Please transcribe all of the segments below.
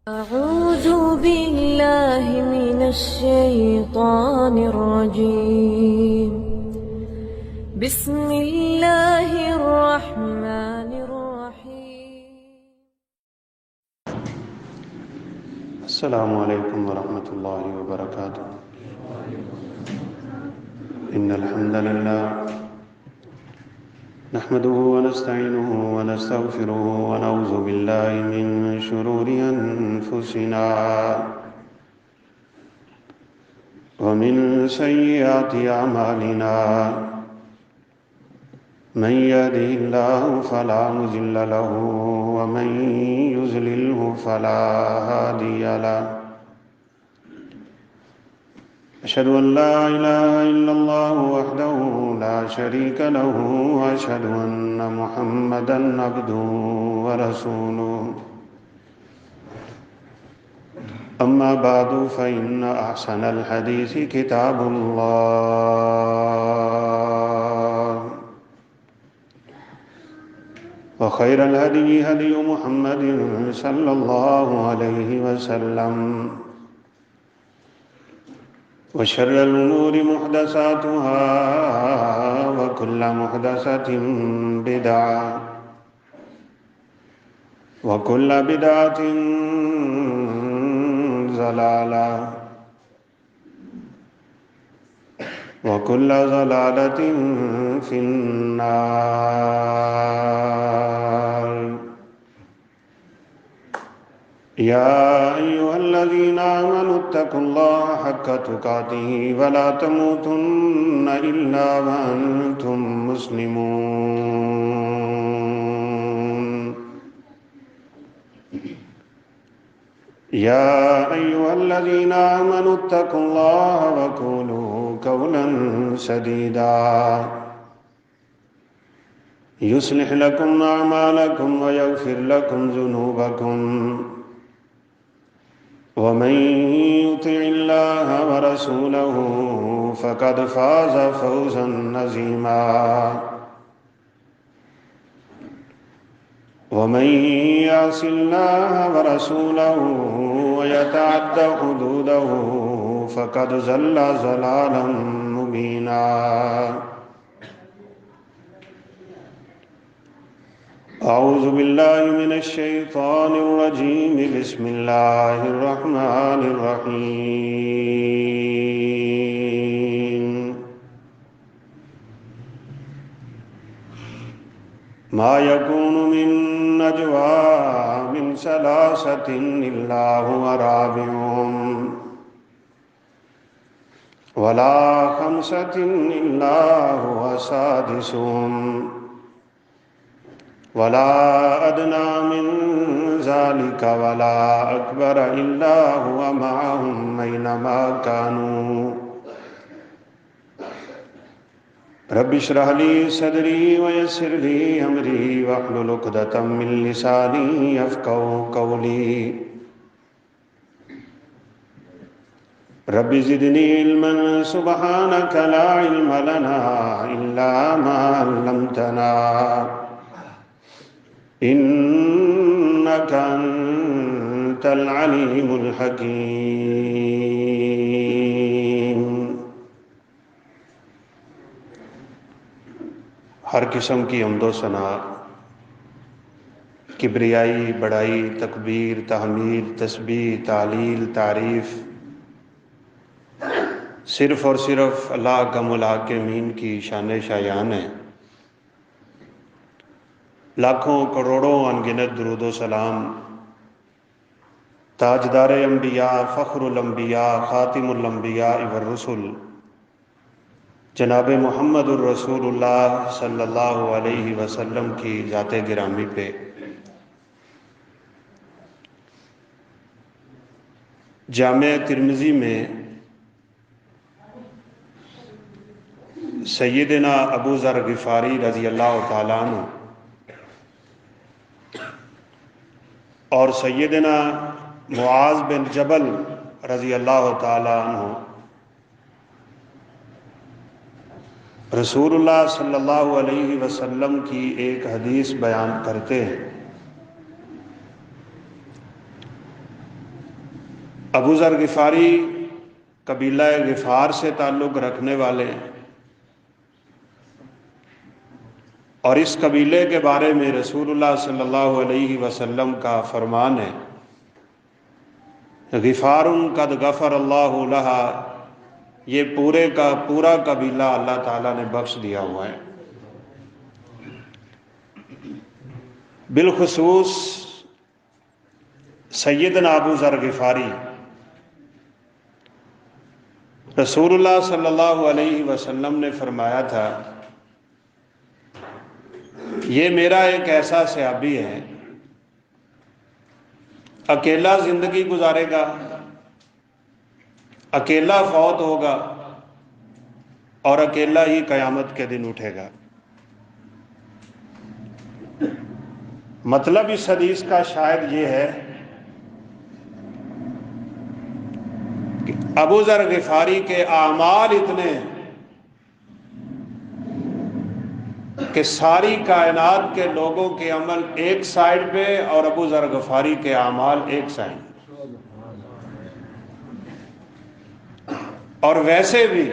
أعوذ بالله من الشيطان الرجيم. بسم الله الرحمن الرحيم. السلام علیکم ورحمۃ اللہ وبرکاتہ. ان الحمد للہ نحمده ونستعینه ونستغفره ونعوذ باللہ من شرور انفسنا ومن سیئات اعمالنا. من يهده الله فلا مضل له ومن يضلله فلا هادي له. أشهد أن لا إله إلا الله وحده لا شريك له وأشهد أن محمدا عبده ورسوله. أما بعد فإن أحسن الحديث كتاب الله وخير الهدي هدي محمد صلى الله عليه وسلم وشر الأمور محدثاتها وكل محدثة بدعة وكل بدعة ضلالة وكل ضلالة في النار. يا أيها الذين آمنوا اتقوا الله حق تقاته ولا تموتن إلا وأنتم مسلمون. يا أيها الذين آمنوا اتقوا الله وقولوا قولا سديدا يصلح لكم أعمالكم ويغفر لكم ذنوبكم ومن يطع الله ورسوله فقد فاز فوزا عظيما. ومن يعص الله ورسوله ويتعد حدوده فقد ضل ضلالا مبينا. أعوذ بالله من الشيطان الرجيم. بسم الله الرحمن الرحيم. ما يكون من نجوى من ثلاثة إلا هو رابعهم ولا خمسة إلا هو سادسهم ولا أدنى من ذلك ولا أكبر إلا هو معهم أينما كانوا. رب اشرح لي صدري ويسر لي أمري واحلل عقدة من لساني يفقهوا قولي. رب زدني علما سبحانك لا علم لنا إلا ما علمتنا إنك أنت العليم الحكيم. ہر قسم کی حمد و ثنا، کبریائی، بڑائی، تکبیر، تحمید، تسبیح، تعلیل، تعریف صرف اور صرف اللہ کا ملاکمین کی شان شایان ہے. لاکھوں کروڑوں انگنت درود و سلام تاجدار انبیاء، فخر الانبیاء، خاتم الانبیاء والرسل جناب محمد الرسول اللہ صلی اللہ علیہ وسلم کی ذات گرامی پہ. جامع ترمذی میں سیدنا ابو ذر غفاری رضی اللہ تعالیٰ عنہ اور سیدنا معاذ بن جبل رضی اللہ تعالیٰ عنہ رسول اللہ صلی اللہ علیہ وسلم کی ایک حدیث بیان کرتے ہیں. ابو ذر غفاری قبیلہ غفار سے تعلق رکھنے والے ہیں، اور اس قبیلے کے بارے میں رسول اللہ صلی اللہ علیہ وسلم کا فرمان ہے، غفار قد غفر اللہ لہا، یہ پورے کا پورا قبیلہ اللہ تعالیٰ نے بخش دیا ہوا ہے۔ بالخصوص سیدنا ابو ذر غفاری، رسول اللہ صلی اللہ علیہ وسلم نے فرمایا تھا یہ میرا ایک ایسا صحابی ہے، اکیلا زندگی گزارے گا، اکیلا فوت ہوگا اور اکیلا ہی قیامت کے دن اٹھے گا۔ مطلب اس حدیث کا شاید یہ ہے کہ ابو ذر غفاری کے اعمال اتنے کہ ساری کائنات کے لوگوں کے عمل ایک سائڈ پہ اور ابو ذر غفاری کے اعمال ایک سائڈ۔ اور ویسے بھی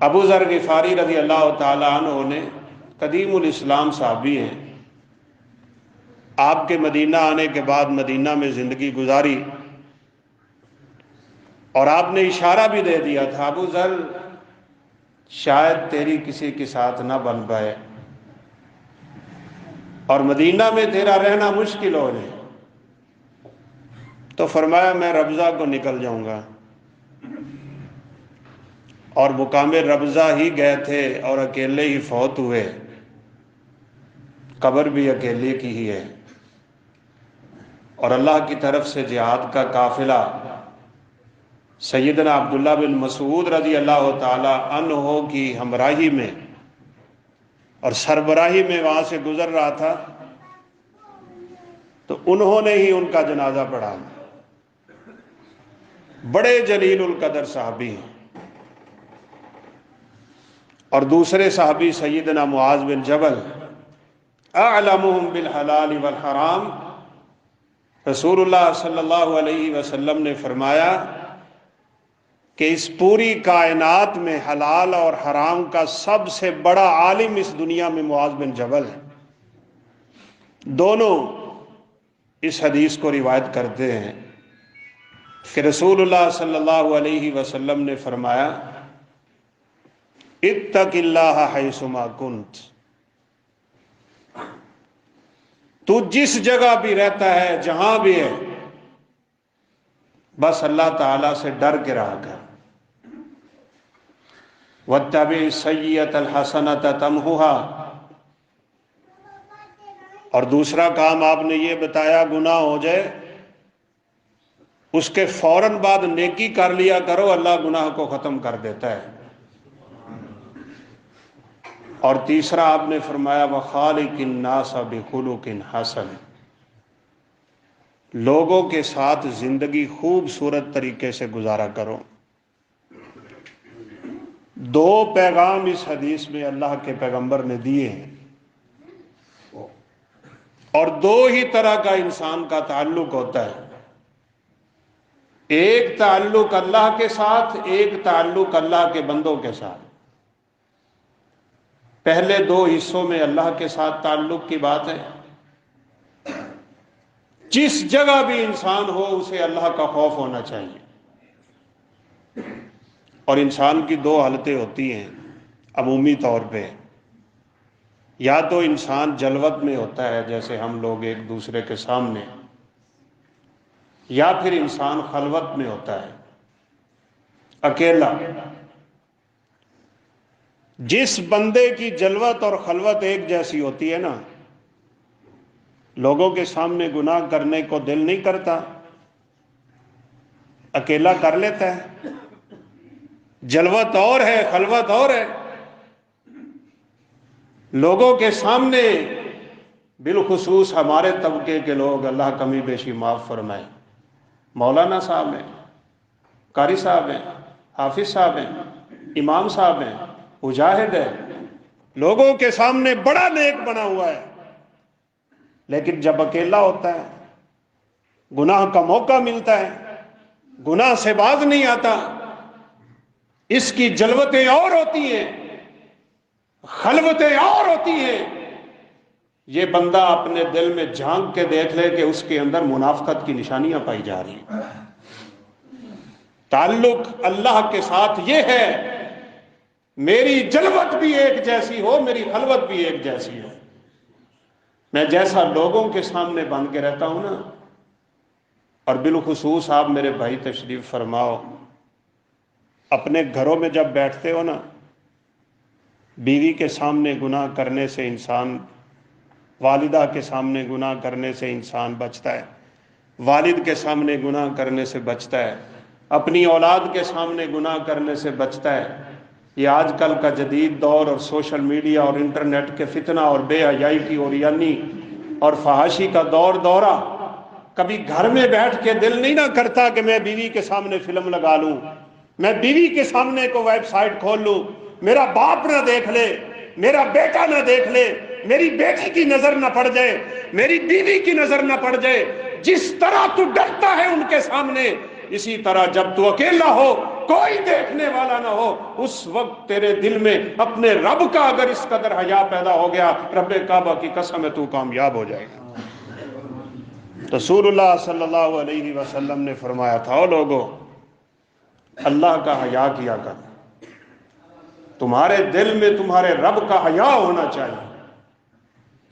ابو ذر غفاری رضی اللہ تعالی عنہ نے قدیم الاسلام صحابی ہیں، آپ کے مدینہ آنے کے بعد مدینہ میں زندگی گزاری، اور آپ نے اشارہ بھی دے دیا تھا ابو ذر شاید تیری کسی کے ساتھ نہ بن پائے اور مدینہ میں تیرا رہنا مشکل ہو جائے، تو فرمایا میں ربضہ کو نکل جاؤں گا، اور مقام ربضہ ہی گئے تھے اور اکیلے ہی فوت ہوئے، قبر بھی اکیلے کی ہی ہے، اور اللہ کی طرف سے جہاد کا قافلہ سیدنا عبداللہ بن مسعود رضی اللہ تعالی عنہ کی ہمراہی میں اور سربراہی میں وہاں سے گزر رہا تھا، تو انہوں نے ہی ان کا جنازہ پڑھا۔ بڑے جلیل القدر صحابی ہیں۔ اور دوسرے صحابی سیدنا معاذ بن جبل، اعلمہم بالحلال والحرام، رسول اللہ صلی اللہ علیہ وسلم نے فرمایا کہ اس پوری کائنات میں حلال اور حرام کا سب سے بڑا عالم اس دنیا میں معاذ بن جبل ہے۔ دونوں اس حدیث کو روایت کرتے ہیں کہ رسول اللہ صلی اللہ علیہ وسلم نے فرمایا اتق اللہ حیثما کنت، تو جس جگہ بھی رہتا ہے، جہاں بھی ہے، بس اللہ تعالیٰ سے ڈر کے رہا کر۔ وَاتَّبِعِ السَّيِّئَةَ الْحَسَنَةَ تَمْحُهَا، اور دوسرا کام آپ نے یہ بتایا گناہ ہو جائے اس کے فوراً بعد نیکی کر لیا کرو، اللہ گناہ کو ختم کر دیتا ہے۔ اور تیسرا آپ نے فرمایا وَخَالِقِ النَّاسَ بِخُلُقٍ حَسَنٍ، لوگوں کے ساتھ زندگی خوبصورت طریقے سے گزارا کرو۔ دو پیغام اس حدیث میں اللہ کے پیغمبر نے دیے ہیں، اور دو ہی طرح کا انسان کا تعلق ہوتا ہے، ایک تعلق اللہ کے ساتھ، ایک تعلق اللہ کے بندوں کے ساتھ۔ پہلے دو حصوں میں اللہ کے ساتھ تعلق کی بات ہے، جس جگہ بھی انسان ہو اسے اللہ کا خوف ہونا چاہیے۔ اور انسان کی دو حالتیں ہوتی ہیں عمومی طور پہ، یا تو انسان جلوت میں ہوتا ہے جیسے ہم لوگ ایک دوسرے کے سامنے، یا پھر انسان خلوت میں ہوتا ہے، اکیلا۔ جس بندے کی جلوت اور خلوت ایک جیسی ہوتی ہے نا، لوگوں کے سامنے گناہ کرنے کو دل نہیں کرتا، اکیلا کر لیتا ہے۔ جلوت اور ہے، خلوت اور ہے۔ لوگوں کے سامنے، بالخصوص ہمارے طبقے کے لوگ، اللہ کمی بیشی معاف فرمائے، مولانا صاحب ہیں، قاری صاحب ہیں، حافظ صاحب ہیں، امام صاحب ہیں، مجاہد ہے، لوگوں کے سامنے بڑا نیک بنا ہوا ہے، لیکن جب اکیلا ہوتا ہے گناہ کا موقع ملتا ہے، گناہ سے باز نہیں آتا، اس کی جلوتیں اور ہوتی ہیں، خلوتیں اور ہوتی ہیں۔ یہ بندہ اپنے دل میں جھانک کے دیکھ لے کہ اس کے اندر منافقت کی نشانیاں پائی جا رہی ہیں۔ تعلق اللہ کے ساتھ یہ ہے، میری جلوت بھی ایک جیسی ہو، میری خلوت بھی ایک جیسی ہو۔ میں جیسا لوگوں کے سامنے بن کے رہتا ہوں نا، اور بالخصوص آپ میرے بھائی تشریف فرماؤ، اپنے گھروں میں جب بیٹھتے ہو نا، بیوی کے سامنے گناہ کرنے سے انسان، والدہ کے سامنے گناہ کرنے سے انسان بچتا ہے، والد کے سامنے گناہ کرنے سے بچتا ہے، اپنی اولاد کے سامنے گناہ کرنے سے بچتا ہے۔ یہ آج کل کا جدید دور اور سوشل میڈیا اور انٹرنیٹ کے فتنہ اور بے حیائی کی اوریانی اور فحاشی کا دورہ، کبھی گھر میں بیٹھ کے دل نہیں نہ کرتا کہ میں بیوی کے سامنے فلم لگا لوں، میں بیوی کے سامنے کو ویب سائٹ کھول لوں، میرا باپ نہ دیکھ لے، میرا بیٹا نہ دیکھ لے، میری بیٹی کی نظر نہ پڑ جائے، میری بیوی کی نظر نہ پڑ جائے۔ جس طرح تو ڈرتا ہے ان کے سامنے، اسی طرح جب تو اکیلا ہو، کوئی دیکھنے والا نہ ہو، اس وقت تیرے دل میں اپنے رب کا اگر اس قدر حیا پیدا ہو گیا، رب کعبہ کی قسم ہے تو کامیاب ہو جائے گا۔ رسول اللہ صلی اللہ علیہ وسلم نے فرمایا تھا، او لوگو، اللہ کا حیا کیا کر، تمہارے دل میں تمہارے رب کا حیا ہونا چاہیے۔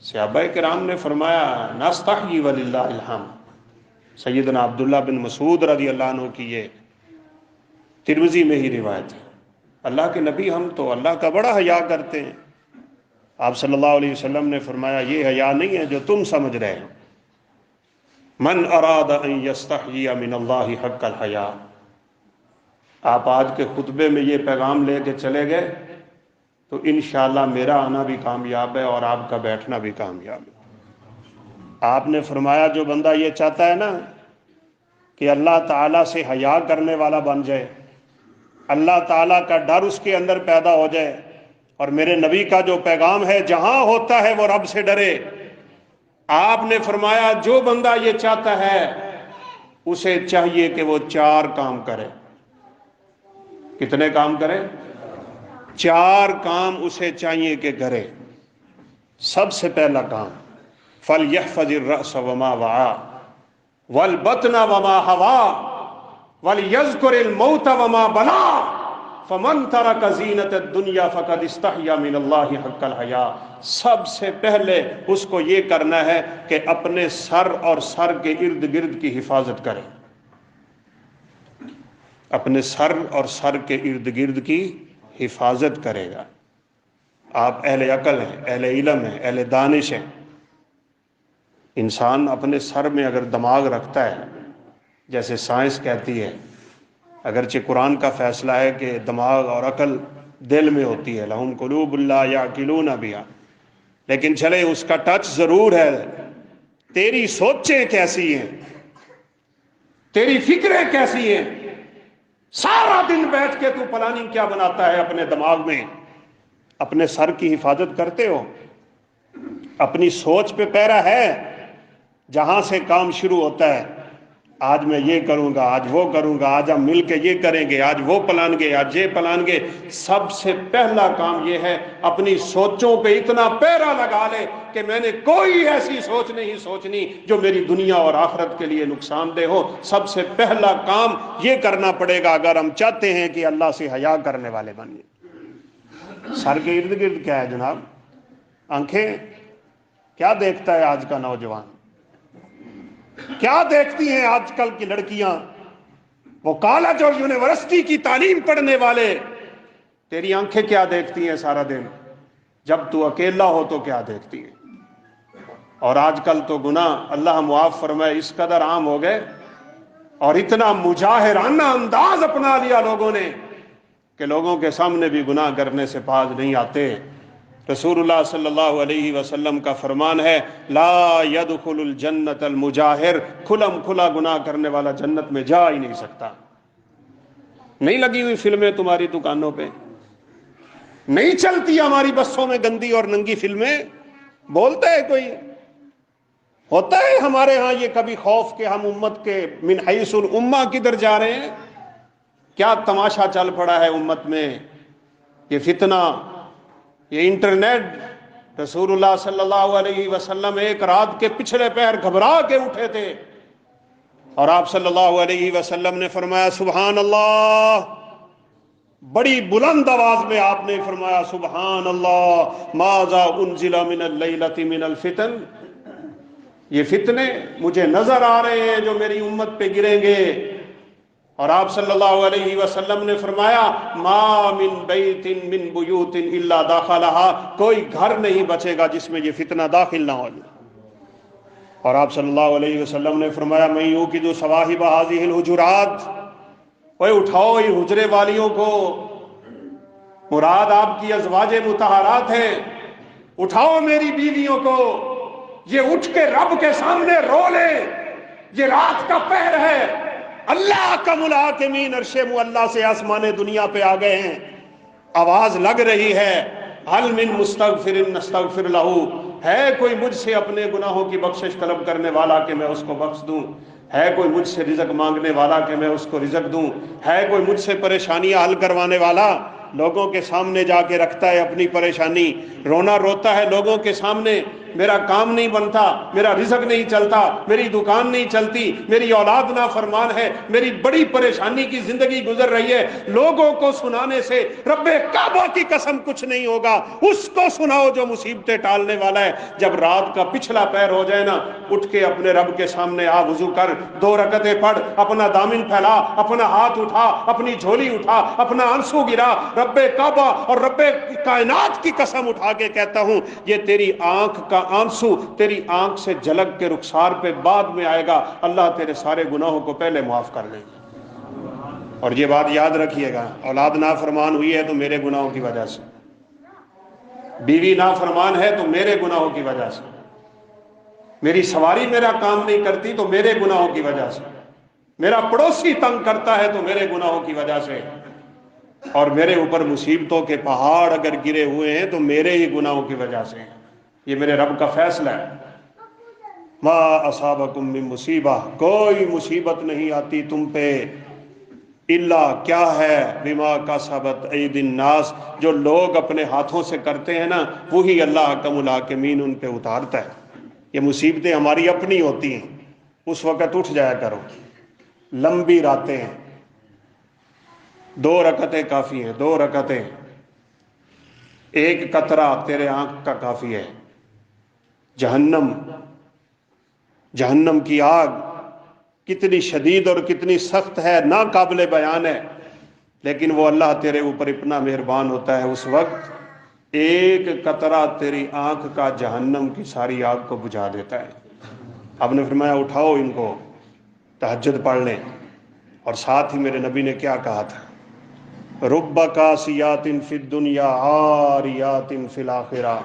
صحابہ کرام نے فرمایا، نستحیی وللہ الحمد۔ سیدنا عبداللہ بن مسعود رضی اللہ عنہ کی یہ ترمذی میں ہی روایت ہے، اللہ کے نبی ہم تو اللہ کا بڑا حیا کرتے ہیں۔ آپ صلی اللہ علیہ وسلم نے فرمایا، یہ حیا نہیں ہے جو تم سمجھ رہے ہو۔ من اراد ان یستحیی من اللہ حق الحیا۔ آپ آج کے خطبے میں یہ پیغام لے کے چلے گئے تو انشاءاللہ میرا آنا بھی کامیاب ہے اور آپ کا بیٹھنا بھی کامیاب ہے۔ آپ نے فرمایا، جو بندہ یہ چاہتا ہے نا کہ اللہ تعالیٰ سے حیا کرنے والا بن جائے، اللہ تعالیٰ کا ڈر اس کے اندر پیدا ہو جائے، اور میرے نبی کا جو پیغام ہے جہاں ہوتا ہے وہ رب سے ڈرے، آپ نے فرمایا جو بندہ یہ چاہتا ہے اسے چاہیے کہ وہ 4 کام کرے۔ کتنے کام کرے؟ 4 کام اسے چاہیے کہ کرے۔ سب سے پہلا کام، فَلْيَحْفَظِ الرَّأْسَ وَمَا وَعَا وَالْبَطْنَ وَمَا هَوَا وَلْيَذْكُرِ الْمَوْتَ وَمَا بَلَا فَمَنْ تَرَكَ زِينَةَ الدُّنْيَا فَقَدْ اسْتَحْيَا مِنَ اللَّهِ حَقَّ الْحَيَاءِ۔ سب سے پہلے اس کو یہ کرنا ہے کہ اپنے سر اور سر کے ارد گرد کی حفاظت کرے، اپنے سر اور سر کے ارد گرد کی حفاظت کرے گا۔ آپ اہل عقل ہیں، اہل علم ہیں، اہل دانش ہیں۔ انسان اپنے سر میں اگر دماغ رکھتا ہے، جیسے سائنس کہتی ہے، اگرچہ قرآن کا فیصلہ ہے کہ دماغ اور عقل دل میں ہوتی ہے، لہم قلوب لا یعقلون بہا، لیکن چلے اس کا ٹچ ضرور ہے۔ تیری سوچیں کیسی ہیں، تیری فکریں کیسی ہیں، سارا دن بیٹھ کے تو پلاننگ کیا بناتا ہے اپنے دماغ میں؟ اپنے سر کی حفاظت کرتے ہو؟ اپنی سوچ پہ پیرا ہے؟ جہاں سے کام شروع ہوتا ہے، آج میں یہ کروں گا، آج وہ کروں گا، آج ہم مل کے یہ کریں گے، آج وہ پلان گے، آج یہ پلان گے۔ سب سے پہلا کام یہ ہے اپنی سوچوں پہ اتنا پیرا لگا لے کہ میں نے کوئی ایسی سوچ نہیں سوچنی جو میری دنیا اور آخرت کے لیے نقصان دہ ہو۔ سب سے پہلا کام یہ کرنا پڑے گا اگر ہم چاہتے ہیں کہ اللہ سے حیا کرنے والے بنیں۔ سر کے ارد گرد کیا ہے جناب؟ آنکھیں کیا دیکھتا ہے آج کا نوجوان؟ کیا دیکھتی ہیں آج کل کی لڑکیاں؟ وہ کالج اور یونیورسٹی کی تعلیم پڑھنے والے، تیری آنکھیں کیا دیکھتی ہیں سارا دن؟ جب تو اکیلا ہو تو کیا دیکھتی ہیں؟ اور آج کل تو گناہ، اللہ معاف فرمائے، اس قدر عام ہو گئے اور اتنا مجاہرانہ انداز اپنا لیا لوگوں نے کہ لوگوں کے سامنے بھی گناہ کرنے سے باز نہیں آتے۔ رسول اللہ صلی اللہ علیہ وسلم کا فرمان ہے، لا يدخل الجنت المجاہر، کھلم کھلا گناہ کرنے والا جنت میں جا ہی نہیں سکتا۔ نہیں لگی ہوئی فلمیں تمہاری دکانوں پہ؟ نہیں چلتی ہماری بسوں میں گندی اور ننگی فلمیں؟ بولتا ہے کوئی؟ ہوتا ہے ہمارے ہاں یہ کبھی خوف کہ ہم امت کے من حیث الامہ کدھر جا رہے ہیں؟ کیا تماشا چل پڑا ہے امت میں، یہ فتنہ، یہ انٹرنیٹ۔ رسول اللہ صلی اللہ علیہ وسلم ایک رات کے پچھلے پہر گھبرا کے اٹھے تھے اور آپ صلی اللہ علیہ وسلم نے فرمایا سبحان اللہ، بڑی بلند آواز میں آپ نے فرمایا سبحان اللہ ماذا انزل من اللیلۃ من الفتن، یہ فتنے مجھے نظر آ رہے ہیں جو میری امت پہ گریں گے۔ اور آپ صلی اللہ علیہ وسلم نے فرمایا ما من بیت من بیوت الا داخلها، کوئی گھر نہیں بچے گا جس میں یہ فتنہ داخل نہ ہو جائے۔ اور آپ صلی اللہ علیہ وسلم نے فرمایا من یوقظ صواحب هذه الحجرات، اوے اٹھاؤ یہ حجرے والیوں کو، مراد آپ کی ازواج مطہرات ہیں، اٹھاؤ میری بیویوں کو، یہ اٹھ کے رب کے سامنے رو لے، یہ رات کا پہر ہے، اللہ کا ملاکمین عرش معلیٰ سے آسمان دنیا پہ آ گئے ہیں، آواز لگ رہی ہے حل من مستغفر نستغفر لہ، ہے کوئی مجھ سے اپنے گناہوں کی بخشش طلب کرنے والا کہ میں اس کو بخش دوں، ہے کوئی مجھ سے رزق مانگنے والا کہ میں اس کو رزق دوں، ہے کوئی مجھ سے پریشانیاں حل کروانے والا؟ لوگوں کے سامنے جا کے رکھتا ہے اپنی پریشانی، رونا روتا ہے لوگوں کے سامنے، میرا کام نہیں بنتا، میرا رزق نہیں چلتا، میری دکان نہیں چلتی، میری اولاد نافرمان ہے، میری بڑی پریشانی کی زندگی گزر رہی ہے۔ لوگوں کو سنانے سے رب کعبہ کی قسم کچھ نہیں ہوگا، اس کو سناؤ جو مصیبتیں ٹالنے والا ہے۔ جب رات کا پچھلا پہر ہو جائے نا، اٹھ کے اپنے رب کے سامنے آ، وضو کر، 2 رکعتیں پڑھ، اپنا دامن پھیلا، اپنا ہاتھ اٹھا، اپنی جھولی اٹھا، اپنا آنسو گرا، رب کعبہ اور رب کائنات کی قسم اٹھا کے کہتا ہوں یہ تیری آنکھ کا آنسو تیری آنکھ سے جھلک کے رخسار پہ بعد میں آئے گا، اللہ تیرے سارے گناہوں کو پہلے معاف کر لے گا۔ اور یہ بات یاد رکھیے گا، اولاد نافرمان ہوئی ہے تو میرے گناہوں کی وجہ سے، بیوی نافرمان ہے تو میرے گناہوں کی وجہ سے، میری سواری میرا کام نہیں کرتی تو میرے گناہوں کی وجہ سے، میرا پڑوسی تنگ کرتا ہے تو میرے گناہوں کی وجہ سے، اور میرے اوپر مصیبتوں کے پہاڑ اگر گرے ہوئے ہیں تو میرے ہی گناہوں کی وجہ سے، یہ میرے رب کا فیصلہ ہے۔ ما اصابکم من مصیبہ، کوئی مصیبت نہیں آتی تم پہ، الا کیا ہے، بما کسبت ایدی الناس، جو لوگ اپنے ہاتھوں سے کرتے ہیں نا وہی اللہ کا ملاکمین ان پہ اتارتا ہے۔ یہ مصیبتیں ہماری اپنی ہوتی ہیں، اس وقت اٹھ جایا کرو، لمبی راتیں ہیں، 2 رکعتیں کافی ہیں، 2 رکعتیں، 1 قطرہ تیرے آنکھ کا کافی ہے۔ جہنم کی آگ کتنی شدید اور کتنی سخت ہے، ناقابل بیان ہے، لیکن وہ اللہ تیرے اوپر اتنا مہربان ہوتا ہے، اس وقت 1 قطرہ تیری آنکھ کا جہنم کی ساری آگ کو بجھا دیتا ہے۔ آپ نے فرمایا اٹھاؤ ان کو، تہجد پڑھ لیں۔ اور ساتھ ہی میرے نبی نے کیا کہا تھا، رب کاسیات فی الدنیا عاریات فی الآخرہ،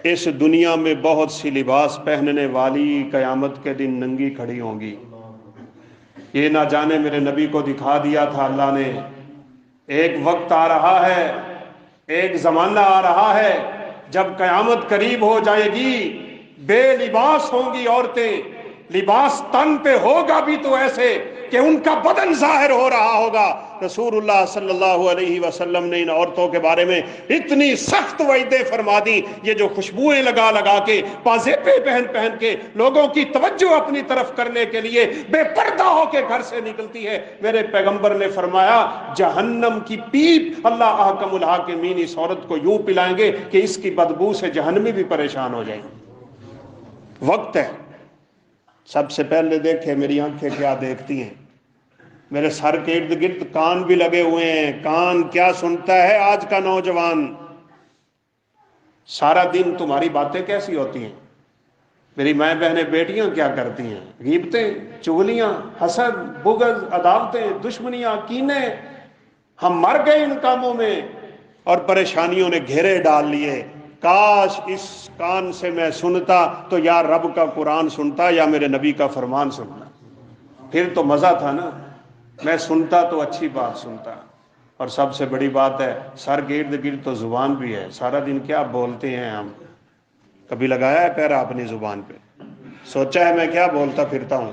اس دنیا میں بہت سی لباس پہننے والی قیامت کے دن ننگی کھڑی ہوں گی۔ یہ نہ جانے میرے نبی کو دکھا دیا تھا اللہ نے، ایک وقت آ رہا ہے، ایک زمانہ آ رہا ہے جب قیامت قریب ہو جائے گی، بے لباس ہوں گی عورتیں، لباس تن پہ ہوگا بھی تو ایسے کہ ان کا بدن ظاہر ہو رہا ہوگا۔ رسول اللہ صلی اللہ علیہ وسلم نے ان عورتوں کے بارے میں اتنی سخت وعدیں فرما دی، یہ جو خوشبوئیں لگا لگا کے، پازیبے پہن پہن کے لوگوں کی توجہ اپنی طرف کرنے کے لیے بے پردہ ہو کے گھر سے نکلتی ہے، میرے پیغمبر نے فرمایا جہنم کی پیپ اللہ احکم الحاکمین اس عورت کو یوں پلائیں گے کہ اس کی بدبو سے جہنمی بھی پریشان ہو جائیں۔ وقت ہے، سب سے پہلے دیکھے میری آنکھیں کیا دیکھتی ہیں، میرے سر کے ارد گرد کان بھی لگے ہوئے ہیں، کان کیا سنتا ہے آج کا نوجوان، سارا دن تمہاری باتیں کیسی ہوتی ہیں، میری مائیں بہنیں بیٹیاں کیا کرتی ہیں، غیبتیں، چغلیاں، حسد، بغض، عداوتیں، دشمنیاں، کینے، ہم مر گئے ان کاموں میں اور پریشانیوں نے گھیرے ڈال لیے۔ کاش اس کان سے میں سنتا تو یا رب کا قرآن سنتا یا میرے نبی کا فرمان سنتا، پھر تو مزہ تھا نا، میں سنتا تو اچھی بات سنتا۔ اور سب سے بڑی بات ہے سر کے ارد گرد تو زبان بھی ہے، سارا دن کیا بولتے ہیں ہم، کبھی لگایا ہے پیرا اپنی زبان پہ؟ سوچا ہے میں کیا بولتا پھرتا ہوں؟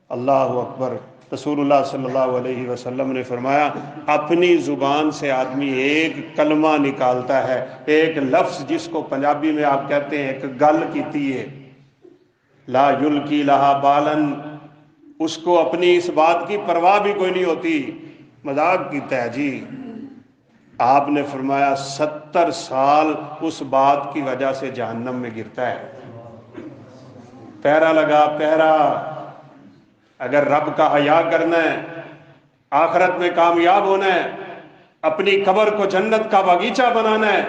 اللہ اکبر۔ رسول اللہ صلی اللہ علیہ وسلم نے فرمایا اپنی زبان سے آدمی ایک کلمہ نکالتا ہے، ایک لفظ جس کو پنجابی میں آپ کہتے ہیں ایک گل کیتی ہے، لا یلکی لہا بالن، اس کو اپنی اس بات کی پرواہ بھی کوئی نہیں ہوتی، مذاق کیتا ہے جی۔ آپ نے فرمایا 70 سال اس بات کی وجہ سے جہنم میں گرتا ہے۔ پہرا لگا پہرا، اگر رب کا حیا کرنا ہے، آخرت میں کامیاب ہونا ہے، اپنی قبر کو جنت کا باغیچہ بنانا ہے،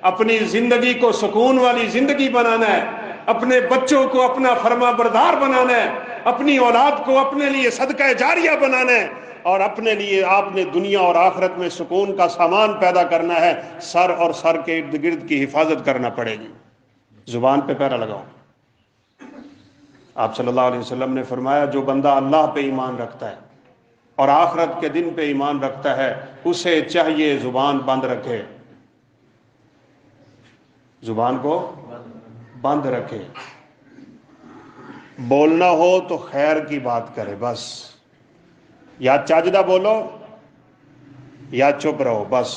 اپنی زندگی کو سکون والی زندگی بنانا ہے، اپنے بچوں کو اپنا فرما بردار بنانا ہے، اپنی اولاد کو اپنے لیے صدقہ جاریہ بنانا ہے، اور اپنے لیے آپ نے دنیا اور آخرت میں سکون کا سامان پیدا کرنا ہے، سر اور سر کے ارد گرد کی حفاظت کرنا پڑے گی۔ زبان پہ پہرا لگاؤ۔ آپ صلی اللہ علیہ وسلم نے فرمایا جو بندہ اللہ پہ ایمان رکھتا ہے اور آخرت کے دن پہ ایمان رکھتا ہے اسے چاہیے زبان بند رکھے، زبان کو بند رکھے، بولنا ہو تو خیر کی بات کرے، بس یا چاجدہ بولو یا چپ رہو بس۔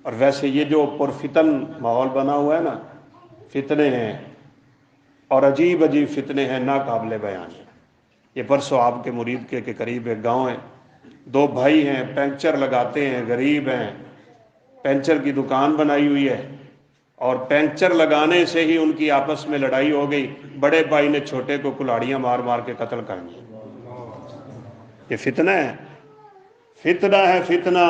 اور ویسے یہ جو پرفتن ماحول بنا ہوا ہے نا، فتنے ہیں اور عجیب عجیب فتنے ہیں، ناقابل بیان ہیں۔ یہ پرسوں آپ کے مرید کے قریب ایک گاؤں ہے، 2 بھائی ہیں، پینچر لگاتے ہیں، غریب ہیں، پینچر کی دکان بنائی ہوئی ہے، اور پینچر لگانے سے ہی ان کی آپس میں لڑائی ہو گئی، بڑے بھائی نے چھوٹے کو کلاڑیاں مار مار کے قتل کر دیا۔ یہ فتنہ ہے، فتنہ ہے فتنہ۔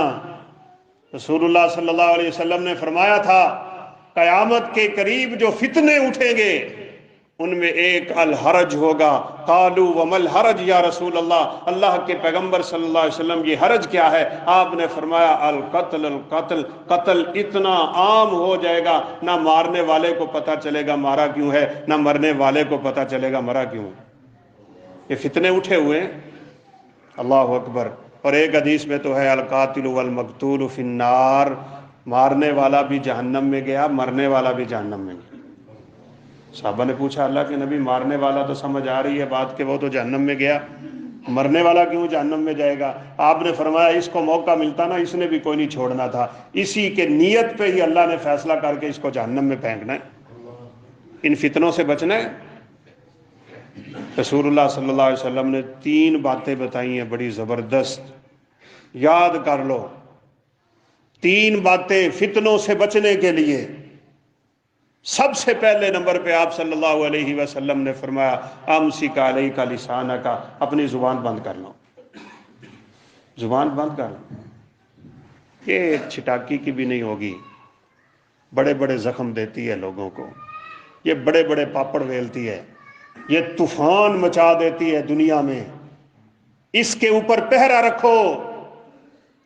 رسول اللہ صلی اللہ علیہ وسلم نے فرمایا تھا قیامت کے قریب جو فتنے اٹھیں گے ان میں ایک الحرج ہوگا۔ قالوا وما الحرج یا رسول اللہ، اللہ کے پیغمبر صلی اللہ علیہ وسلم یہ حرج کیا ہے؟ آپ نے فرمایا القتل القتل، قتل اتنا عام ہو جائے گا نہ مارنے والے کو پتہ چلے گا مارا کیوں ہے، نہ مرنے والے کو پتہ چلے گا مرا کیوں ہے۔ یہ فتنے اٹھے ہوئے ہیں، اللہ اکبر۔ اور ایک حدیث میں تو ہے القاتل والمقتول فی النار، مارنے والا بھی جہنم میں گیا، مرنے والا بھی جہنم میں گیا۔ صحابہ نے پوچھا اللہ کے نبی مارنے والا تو سمجھ آ رہی ہے بات کہ وہ تو جہنم میں گیا، مرنے والا کیوں جہنم میں جائے گا؟ آپ نے فرمایا اس کو موقع ملتا نا اس نے بھی کوئی نہیں چھوڑنا تھا، اسی کے نیت پہ ہی اللہ نے فیصلہ کر کے اس کو جہنم میں پھینکنا ہے۔ ان فتنوں سے بچنا ہے۔ رسول اللہ صلی اللہ علیہ وسلم نے 3 باتیں بتائی ہیں بڑی زبردست، یاد کر لو۔ 3 باتیں فتنوں سے بچنے کے لیے۔ سب سے پہلے نمبر پہ آپ صلی اللہ علیہ وسلم نے فرمایا امسک علیک لسانک، اپنی زبان بند کر لو، زبان بند کر لو۔ یہ چھٹاکی کی بھی نہیں ہوگی، بڑے بڑے زخم دیتی ہے لوگوں کو، یہ بڑے بڑے پاپڑ ویلتی ہے، یہ طوفان مچا دیتی ہے دنیا میں۔ اس کے اوپر پہرا رکھو،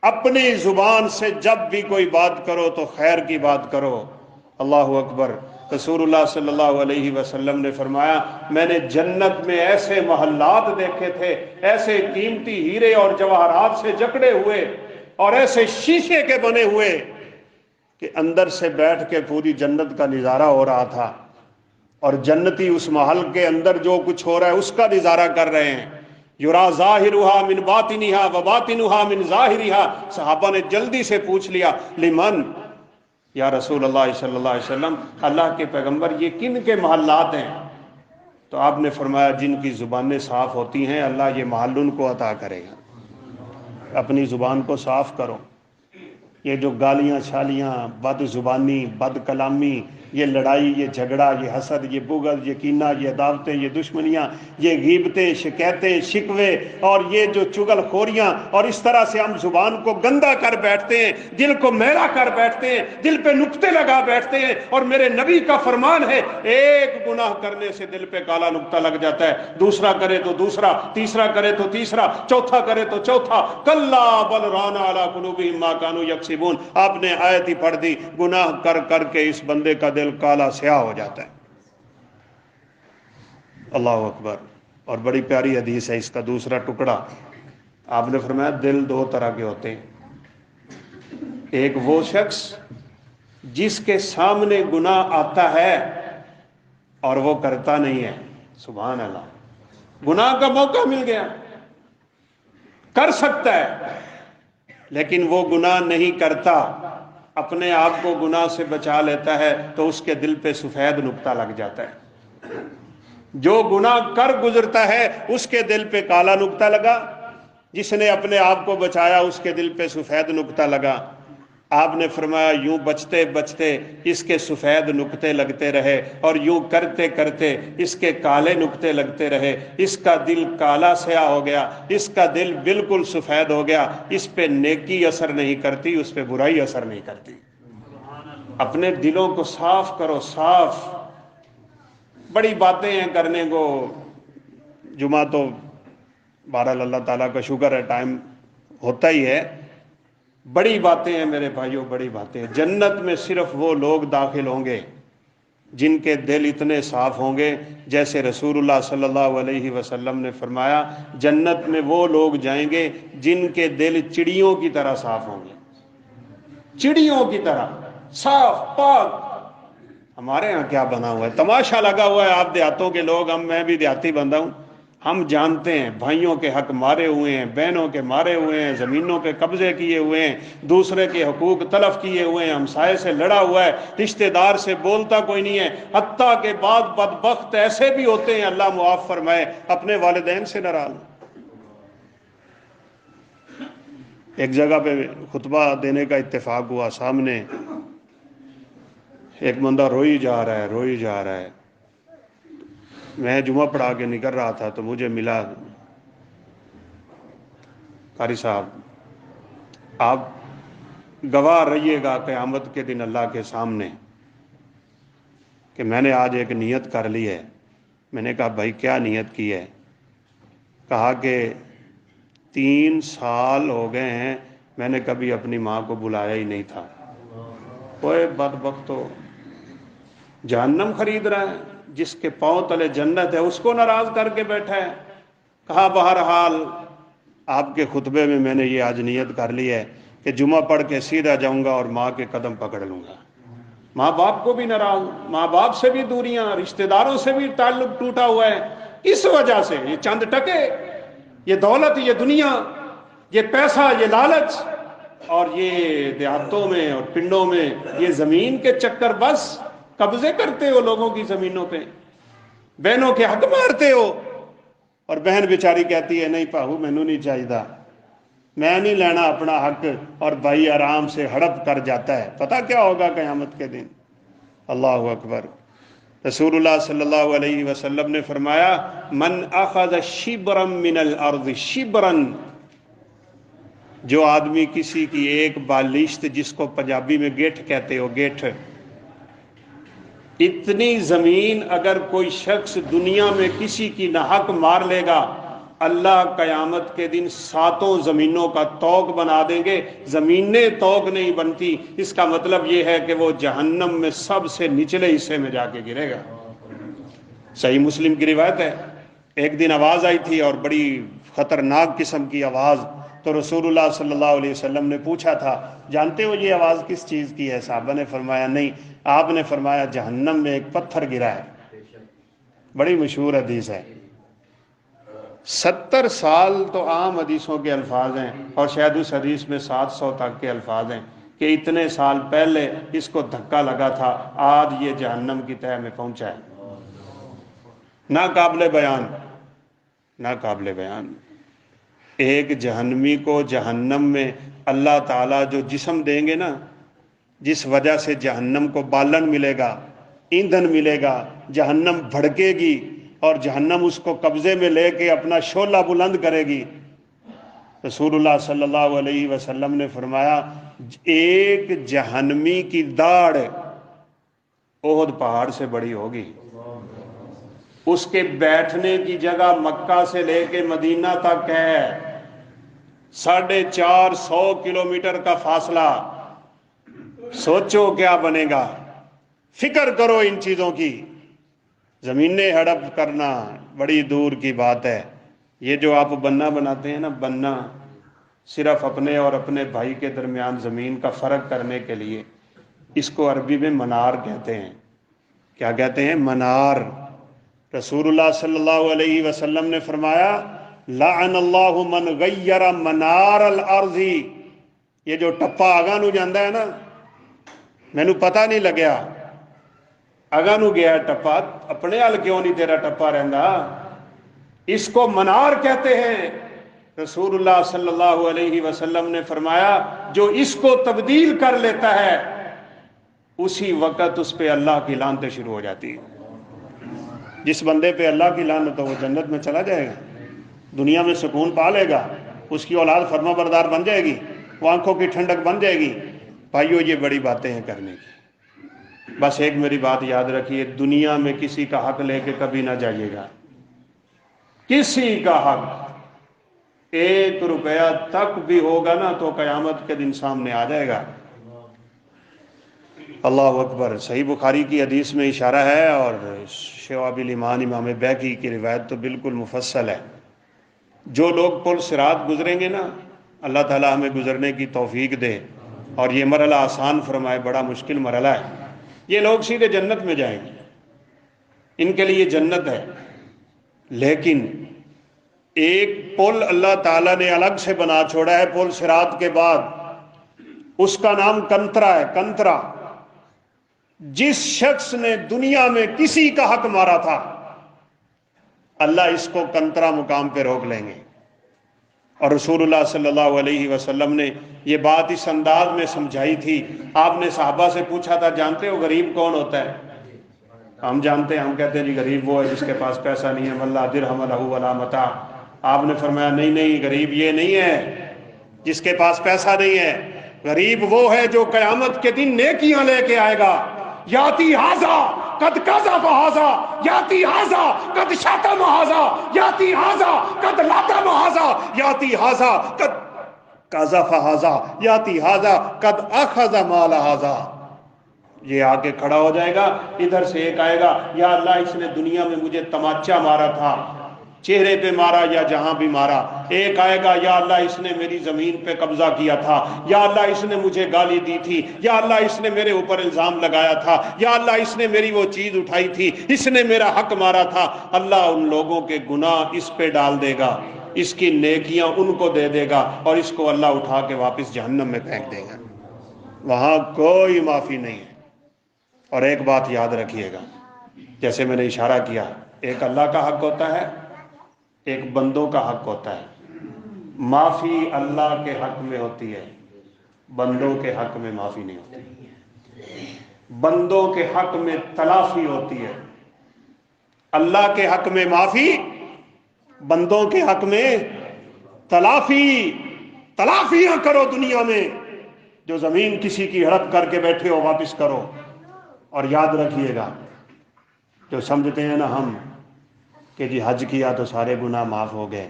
اپنی زبان سے جب بھی کوئی بات کرو تو خیر کی بات کرو۔ اللہ اکبر۔ رسول اللہ صلی اللہ علیہ وسلم نے فرمایا میں نے جنت میں ایسے محلات دیکھے تھے، ایسے قیمتی ہیرے اور جواہرات سے جکڑے ہوئے اور ایسے شیشے کے بنے ہوئے کہ اندر سے بیٹھ کے پوری جنت کا نظارہ ہو رہا تھا، اور جنتی اس محل کے اندر جو کچھ ہو رہا ہے اس کا نظارہ کر رہے ہیں۔ یرا ظاہرها من باطنها وباطنها من ظاہرها۔ صحابہ نے جلدی سے پوچھ لیا لمن یا رسول اللہ صلی اللہ علیہ وسلم، اللہ کے پیغمبر یہ کن کے محلات ہیں؟ تو آپ نے فرمایا جن کی زبانیں صاف ہوتی ہیں اللہ یہ محل ان کو عطا کرے گا۔ اپنی زبان کو صاف کرو۔ یہ جو گالیاں چھالیاں، بد زبانی، بد کلامی، یہ لڑائی، یہ جھگڑا، یہ حسد، یہ بغض، یہ کینہ، یہ عداوتیں، یہ دشمنیاں، یہ غیبتیں، شکایتیں، شکوے، اور یہ جو چغل خوریاں، اور اس طرح سے ہم زبان کو گندا کر بیٹھتے ہیں، دل کو میلا کر بیٹھتے ہیں، دل پہ نقطے لگا بیٹھتے ہیں۔ اور میرے نبی کا فرمان ہے ایک گناہ کرنے سے دل پہ کالا نقطہ لگ جاتا ہے، دوسرا کرے تو دوسرا، تیسرا کرے تو تیسرا، چوتھا کرے تو چوتھا۔ کلا بل ران علی قلوبہم ما کانوا یکسبون۔ آپ نے آیت ہی پڑھ دی، گناہ کر کر کے اس بندے کا دل کالا سیاہ ہو جاتا ہے۔ اللہ اکبر۔ اور بڑی پیاری حدیث ہے اس کا دوسرا ٹکڑا، آپ نے فرمایا دل 2 طرح کے ہوتے ہیں، ایک وہ شخص جس کے سامنے گناہ آتا ہے اور وہ کرتا نہیں ہے، سبحان اللہ، گناہ کا موقع مل گیا، کر سکتا ہے لیکن وہ گناہ نہیں کرتا، اپنے آپ کو گناہ سے بچا لیتا ہے تو اس کے دل پہ سفید نقطہ لگ جاتا ہے۔ جو گناہ کر گزرتا ہے اس کے دل پہ کالا نقطہ لگا، جس نے اپنے آپ کو بچایا اس کے دل پہ سفید نقطہ لگا۔ آپ نے فرمایا یوں بچتے بچتے اس کے سفید نقطے لگتے رہے اور یوں کرتے کرتے اس کے کالے نقطے لگتے رہے، اس کا دل کالا سیاہ ہو گیا، اس کا دل بالکل سفید ہو گیا، اس پہ نیکی اثر نہیں کرتی، اس پہ برائی اثر نہیں کرتی۔ اپنے دلوں کو صاف کرو، صاف۔ بڑی باتیں ہیں کرنے کو، جمعہ تو بہرحال اللہ تعالیٰ کا شکر ہے ٹائم ہوتا ہی ہے، بڑی باتیں ہیں میرے بھائیوں، بڑی باتیں ہیں۔ جنت میں صرف وہ لوگ داخل ہوں گے جن کے دل اتنے صاف ہوں گے، جیسے رسول اللہ صلی اللہ علیہ وسلم نے فرمایا جنت میں وہ لوگ جائیں گے جن کے دل چڑیوں کی طرح صاف ہوں گے، چڑیوں کی طرح صاف پاک۔ ہمارے ہاں کیا بنا ہوا ہے، تماشا لگا ہوا ہے۔ آپ دیہاتوں کے لوگ، میں بھی دیہاتی بندہ ہوں، ہم جانتے ہیں بھائیوں کے حق مارے ہوئے ہیں، بہنوں کے مارے ہوئے ہیں، زمینوں کے قبضے کیے ہوئے ہیں، دوسرے کے حقوق تلف کیے ہوئے ہیں، ہمسائے سے لڑا ہوا ہے، رشتہ دار سے بولتا کوئی نہیں ہے، حتیٰ کہ بعض بدبخت ایسے بھی ہوتے ہیں، اللہ معاف فرمائے، اپنے والدین سے ناراض۔ ایک جگہ پہ خطبہ دینے کا اتفاق ہوا، سامنے ایک بندہ روئی جا رہا ہے، روئی جا رہا ہے۔ میں جمعہ پڑھا کے نکل رہا تھا تو مجھے ملا، قاری صاحب آپ گواہ رہیے گا قیامت کے دن اللہ کے سامنے کہ میں نے آج ایک نیت کر لی ہے۔ میں نے کہا بھائی کیا نیت کی ہے؟ کہا کہ 3 سال ہو گئے ہیں میں نے کبھی اپنی ماں کو بلایا ہی نہیں تھا۔ کوئی بدبخت تو جہنم خرید رہا ہے، جس کے پاؤں تلے جنت ہے اس کو ناراض کر کے بیٹھا ہے۔ کہا بہرحال آپ کے خطبے میں نے یہ آج نیت کر لی ہے کہ جمعہ پڑھ کے سیدھا جاؤں گا اور ماں کے قدم پکڑ لوں گا۔ ماں باپ کو بھی ناراض، ماں باپ سے بھی دوریاں، رشتہ داروں سے بھی تعلق ٹوٹا ہوا ہے، اس وجہ سے یہ چند ٹکے، یہ دولت، یہ دنیا، یہ پیسہ، یہ لالچ، اور یہ دیہاتوں میں اور پنڈوں میں یہ زمین کے چکر، بس قبضے کرتے ہو لوگوں کی زمینوں پہ، بہنوں کے حق مارتے ہو، اور بہن بیچاری کہتی ہے نہیں پاہو مینوں نہیں چاہیے، میں نہیں لینا اپنا حق، اور بھائی آرام سے ہڑپ کر جاتا ہے۔ پتہ کیا ہوگا قیامت کے دن؟ اللہ اکبر۔ رسول اللہ صلی اللہ علیہ وسلم نے فرمایا من اخذ شبرا من الارض شبرا، جو آدمی کسی کی ایک بالشت، جس کو پنجابی میں گیٹھ کہتے ہو، گیٹھ، اتنی زمین اگر کوئی شخص دنیا میں کسی کی ناحق مار لے گا، اللہ قیامت کے دن 7 زمینوں کا طوق بنا دیں گے۔ زمینیں طوق نہیں بنتی، اس کا مطلب یہ ہے کہ وہ جہنم میں سب سے نچلے حصے میں جا کے گرے گا۔ صحیح مسلم کی روایت ہے، ایک دن آواز آئی تھی اور بڑی خطرناک قسم کی آواز، تو رسول اللہ صلی اللہ علیہ وسلم نے پوچھا تھا جانتے ہو یہ آواز کس چیز کی ہے؟ صحابہ نے فرمایا نہیں۔ آپ نے فرمایا جہنم میں ایک پتھر گرا ہے۔ بڑی مشہور حدیث ہے۔ 70 سال تو عام حدیثوں کے الفاظ ہیں، اور شاید اس حدیث میں 700 تک کے الفاظ ہیں کہ اتنے سال پہلے اس کو دھکا لگا تھا، آج یہ جہنم کی تہہ میں پہنچا ہے۔ ناقابل بیان، ناقابل بیان۔ ایک جہنمی کو جہنم میں اللہ تعالیٰ جو جسم دیں گے نا، جس وجہ سے جہنم کو بالن ملے گا، ایندھن ملے گا، جہنم بھڑکے گی اور جہنم اس کو قبضے میں لے کے اپنا شعلہ بلند کرے گی۔ رسول اللہ صلی اللہ علیہ وسلم نے فرمایا ایک جہنمی کی داڑھ احد پہاڑ سے بڑی ہوگی، اس کے بیٹھنے کی جگہ مکہ سے لے کے مدینہ تک ہے 450 کلومیٹر کا فاصلہ۔ سوچو کیا بنے گا، فکر کرو ان چیزوں کی۔ زمینیں ہڑپ کرنا بڑی دور کی بات ہے۔ یہ جو آپ بننا بناتے ہیں نا، بننا صرف اپنے اور اپنے بھائی کے درمیان زمین کا فرق کرنے کے لیے، اس کو عربی میں منار کہتے ہیں۔ کیا کہتے ہیں؟ منار۔ رسول اللہ صلی اللہ علیہ وسلم نے فرمایا لعن اللہ من غیر منار الارض، یہ جو ٹپا آگاہ نو جاندہ ہے نا، مینو پتہ نہیں لگیا آگاہ نو گیا ٹپا، اپنے حال کیوں نہیں تیرا ٹپا رہندا، اس کو منار کہتے ہیں۔ رسول اللہ صلی اللہ علیہ وسلم نے فرمایا جو اس کو تبدیل کر لیتا ہے اسی وقت اس پہ اللہ کی لعنتیں شروع ہو جاتی ہیں۔ جس بندے پہ اللہ کی لعنت ہو وہ جنت میں چلا جائے گا، دنیا میں سکون پا لے گا، اس کی اولاد فرما بردار بن جائے گی، وہ آنکھوں کی ٹھنڈک بن جائے گی۔ بھائیو یہ بڑی باتیں ہیں کرنے کی۔ بس ایک میری بات یاد رکھیے، دنیا میں کسی کا حق لے کے کبھی نہ جائیے گا، کسی کا حق 1 روپیہ تک بھی ہوگا نا تو قیامت کے دن سامنے آ جائے گا۔ اللہ اکبر۔ صحیح بخاری کی حدیث میں اشارہ ہے، اور شعب الایمان امام بیہقی کی روایت تو بالکل مفصل ہے۔ جو لوگ پل صراط گزریں گے نا، اللہ تعالی ہمیں گزرنے کی توفیق دے اور یہ مرحلہ آسان فرمائے، بڑا مشکل مرحلہ ہے۔ یہ لوگ سیدھے جنت میں جائیں گے، ان کے لیے جنت ہے، لیکن ایک پل اللہ تعالیٰ نے الگ سے بنا چھوڑا ہے پل صراط کے بعد، اس کا نام کنترا ہے۔ کنترا، جس شخص نے دنیا میں کسی کا حق مارا تھا اللہ اس کو کنترا مقام پہ روک لیں گے۔ اور رسول اللہ صلی اللہ علیہ وسلم نے یہ بات اس انداز میں سمجھائی تھی۔ آپ نے صحابہ سے پوچھا تھا جانتے ہو غریب کون ہوتا ہے؟ ہم جانتے ہیں، ہم کہتے ہیں جی غریب وہ ہے جس کے پاس پیسہ نہیں ہے، واللہ درہم لہ ولا متاع۔ آپ نے فرمایا نہیں نہیں، غریب یہ نہیں ہے جس کے پاس پیسہ نہیں ہے، غریب وہ ہے جو قیامت کے دن نیکیاں لے کے آئے گا۔ یاتی ھذا قد قذف ھذا، یاتی ھذا قد شتم ھذا، یاتی ھذا قد لطم ھذا، یاتی ھذا قد قذف ھذا، یاتی ھذا قد اخذ مال ھذا۔ یہ آ کے کھڑا ہو جائے گا، ادھر سے ایک آئے گا، یا اللہ اس نے دنیا میں مجھے تماچا مارا تھا، چہرے پہ مارا یا جہاں بھی مارا۔ ایک آئے گا، یا اللہ اس نے میری زمین پہ قبضہ کیا تھا، یا اللہ اس نے مجھے گالی دی تھی، یا اللہ اس نے میرے اوپر الزام لگایا تھا، یا اللہ اس نے میری وہ چیز اٹھائی تھی، اس نے میرا حق مارا تھا۔ اللہ ان لوگوں کے گناہ اس پہ ڈال دے گا، اس کی نیکیاں ان کو دے دے گا، اور اس کو اللہ اٹھا کے واپس جہنم میں پھینک دے گا، وہاں کوئی معافی نہیں ہے۔ اور ایک بات یاد رکھیے گا، جیسے میں نے اشارہ کیا، ایک اللہ کا حق ہوتا ہے، ایک بندوں کا حق ہوتا ہے۔ معافی اللہ کے حق میں ہوتی ہے، بندوں کے حق میں معافی نہیں ہوتی۔ بندوں کے حق میں تلافی ہوتی ہے، اللہ کے حق میں معافی، بندوں کے حق میں تلافی۔ تلافیاں کرو دنیا میں، جو زمین کسی کی ہڑپ کر کے بیٹھے ہو واپس کرو۔ اور یاد رکھیے گا، جو سمجھتے ہیں نا ہم کہ جی حج کیا تو سارے گناہ معاف ہو گئے،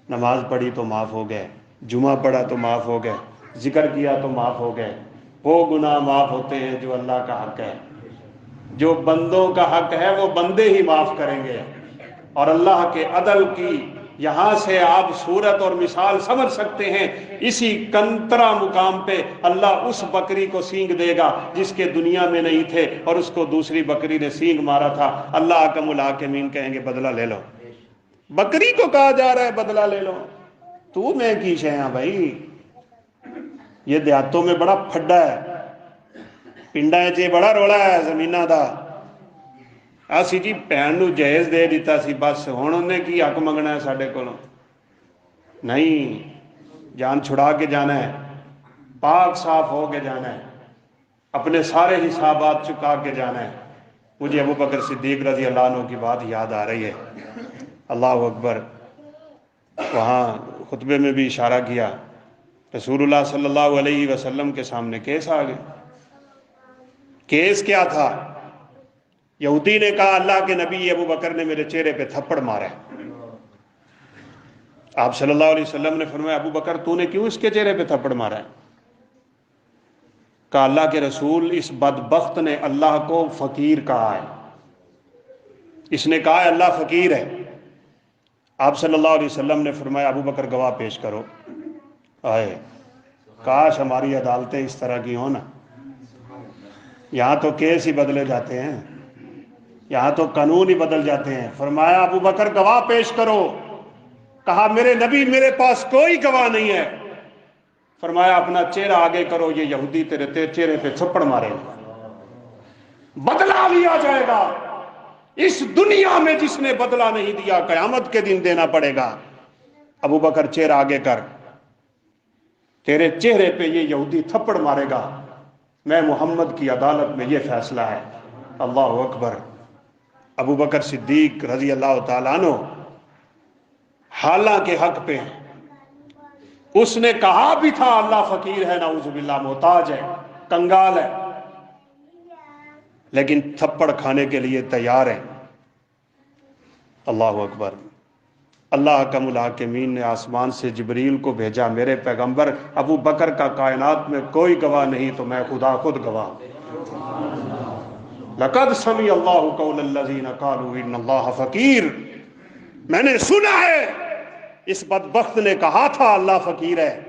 نماز پڑھی تو معاف ہو گئے، جمعہ پڑھا تو معاف ہو گئے، ذکر کیا تو معاف ہو گئے، وہ گناہ معاف ہوتے ہیں جو اللہ کا حق ہے۔ جو بندوں کا حق ہے وہ بندے ہی معاف کریں گے۔ اور اللہ کے عدل کی یہاں سے آپ صورت اور مثال سمجھ سکتے ہیں، اسی کنترا مقام پہ اللہ اس بکری کو سینگ دے گا جس کے دنیا میں نہیں تھے، اور اس کو دوسری بکری نے سینگ مارا تھا۔ اللہ اکرم الحاکمین کہیں گے بدلہ لے لو۔ بکری کو کہا جا رہا ہے بدلہ لے لو، تو میں کی شیاں بھائی، یہ دیہاتوں میں بڑا پھڈا ہے، پنڈا چ بڑا رولا ہے زمینہ دا۔ اسی جی بھین نو جہیز دے دیتا سی، بس ہن انہیں کی حق منگنا ہے ساڈے کولوں؟ نہیں، جان چھڑا کے جانا ہے، پاک صاف ہو کے جانا ہے، اپنے سارے حسابات چکا کے جانا ہے۔ مجھے ابو بکر صدیق رضی اللہ عنہ کی بات یاد آ رہی ہے، اللہ اکبر۔ وہاں خطبے میں بھی اشارہ کیا، رسول اللہ صلی اللہ علیہ وسلم کے سامنے کیس آ گئے۔ کیس کیا تھا؟ یہودی نے کہا اللہ کے نبی ابو بکر نے میرے چہرے پہ تھپڑ مارا ہے۔ آپ صلی اللہ علیہ وسلم نے فرمایا ابو بکر تو نے کیوں اس کے چہرے پہ تھپڑ مارا ہے؟ کہا اللہ کے رسول اس بدبخت نے اللہ کو فقیر کہا ہے، اس نے کہا ہے اللہ فقیر ہے۔ آپ صلی اللہ علیہ وسلم نے فرمایا ابو بکر گواہ پیش کرو۔ آئے، کاش ہماری عدالتیں اس طرح کی ہوں نا، یہاں تو کیس ہی بدلے جاتے ہیں۔ یہاں تو قانون ہی بدل جاتے ہیں. فرمایا ابو بکر گواہ پیش کرو. کہا میرے نبی میرے پاس کوئی گواہ نہیں ہے. فرمایا اپنا چہرہ آگے کرو, یہ یہودی تیرے چہرے پہ تھپڑ مارے گا. بدلہ لیا جائے گا. اس دنیا میں جس نے بدلہ نہیں دیا قیامت کے دن دینا پڑے گا. ابو بکر چہرہ آگے کر, تیرے چہرے پہ یہ یہودی تھپڑ مارے گا. میں محمد کی عدالت میں یہ فیصلہ ہے. اللہ اکبر. ابو بکر صدیق رضی اللہ تعالیٰ عنہ حالانکہ حق پہ ہیں. اس نے کہا بھی تھا اللہ فقیر ہے, نعوذ باللہ محتاج ہے, کنگال ہے, لیکن تھپڑ کھانے کے لیے تیار ہیں. اللہ اکبر. اللہ اکرم الحاکمین نے آسمان سے جبریل کو بھیجا, میرے پیغمبر ابو بکر کا کائنات میں کوئی گواہ نہیں تو میں خدا خود گواہ. لقد سمع اللہ قول الذین قالوا ان اللہ فقیر. میں نے سنا ہے اس بدبخت نے کہا تھا اللہ فقیر ہے.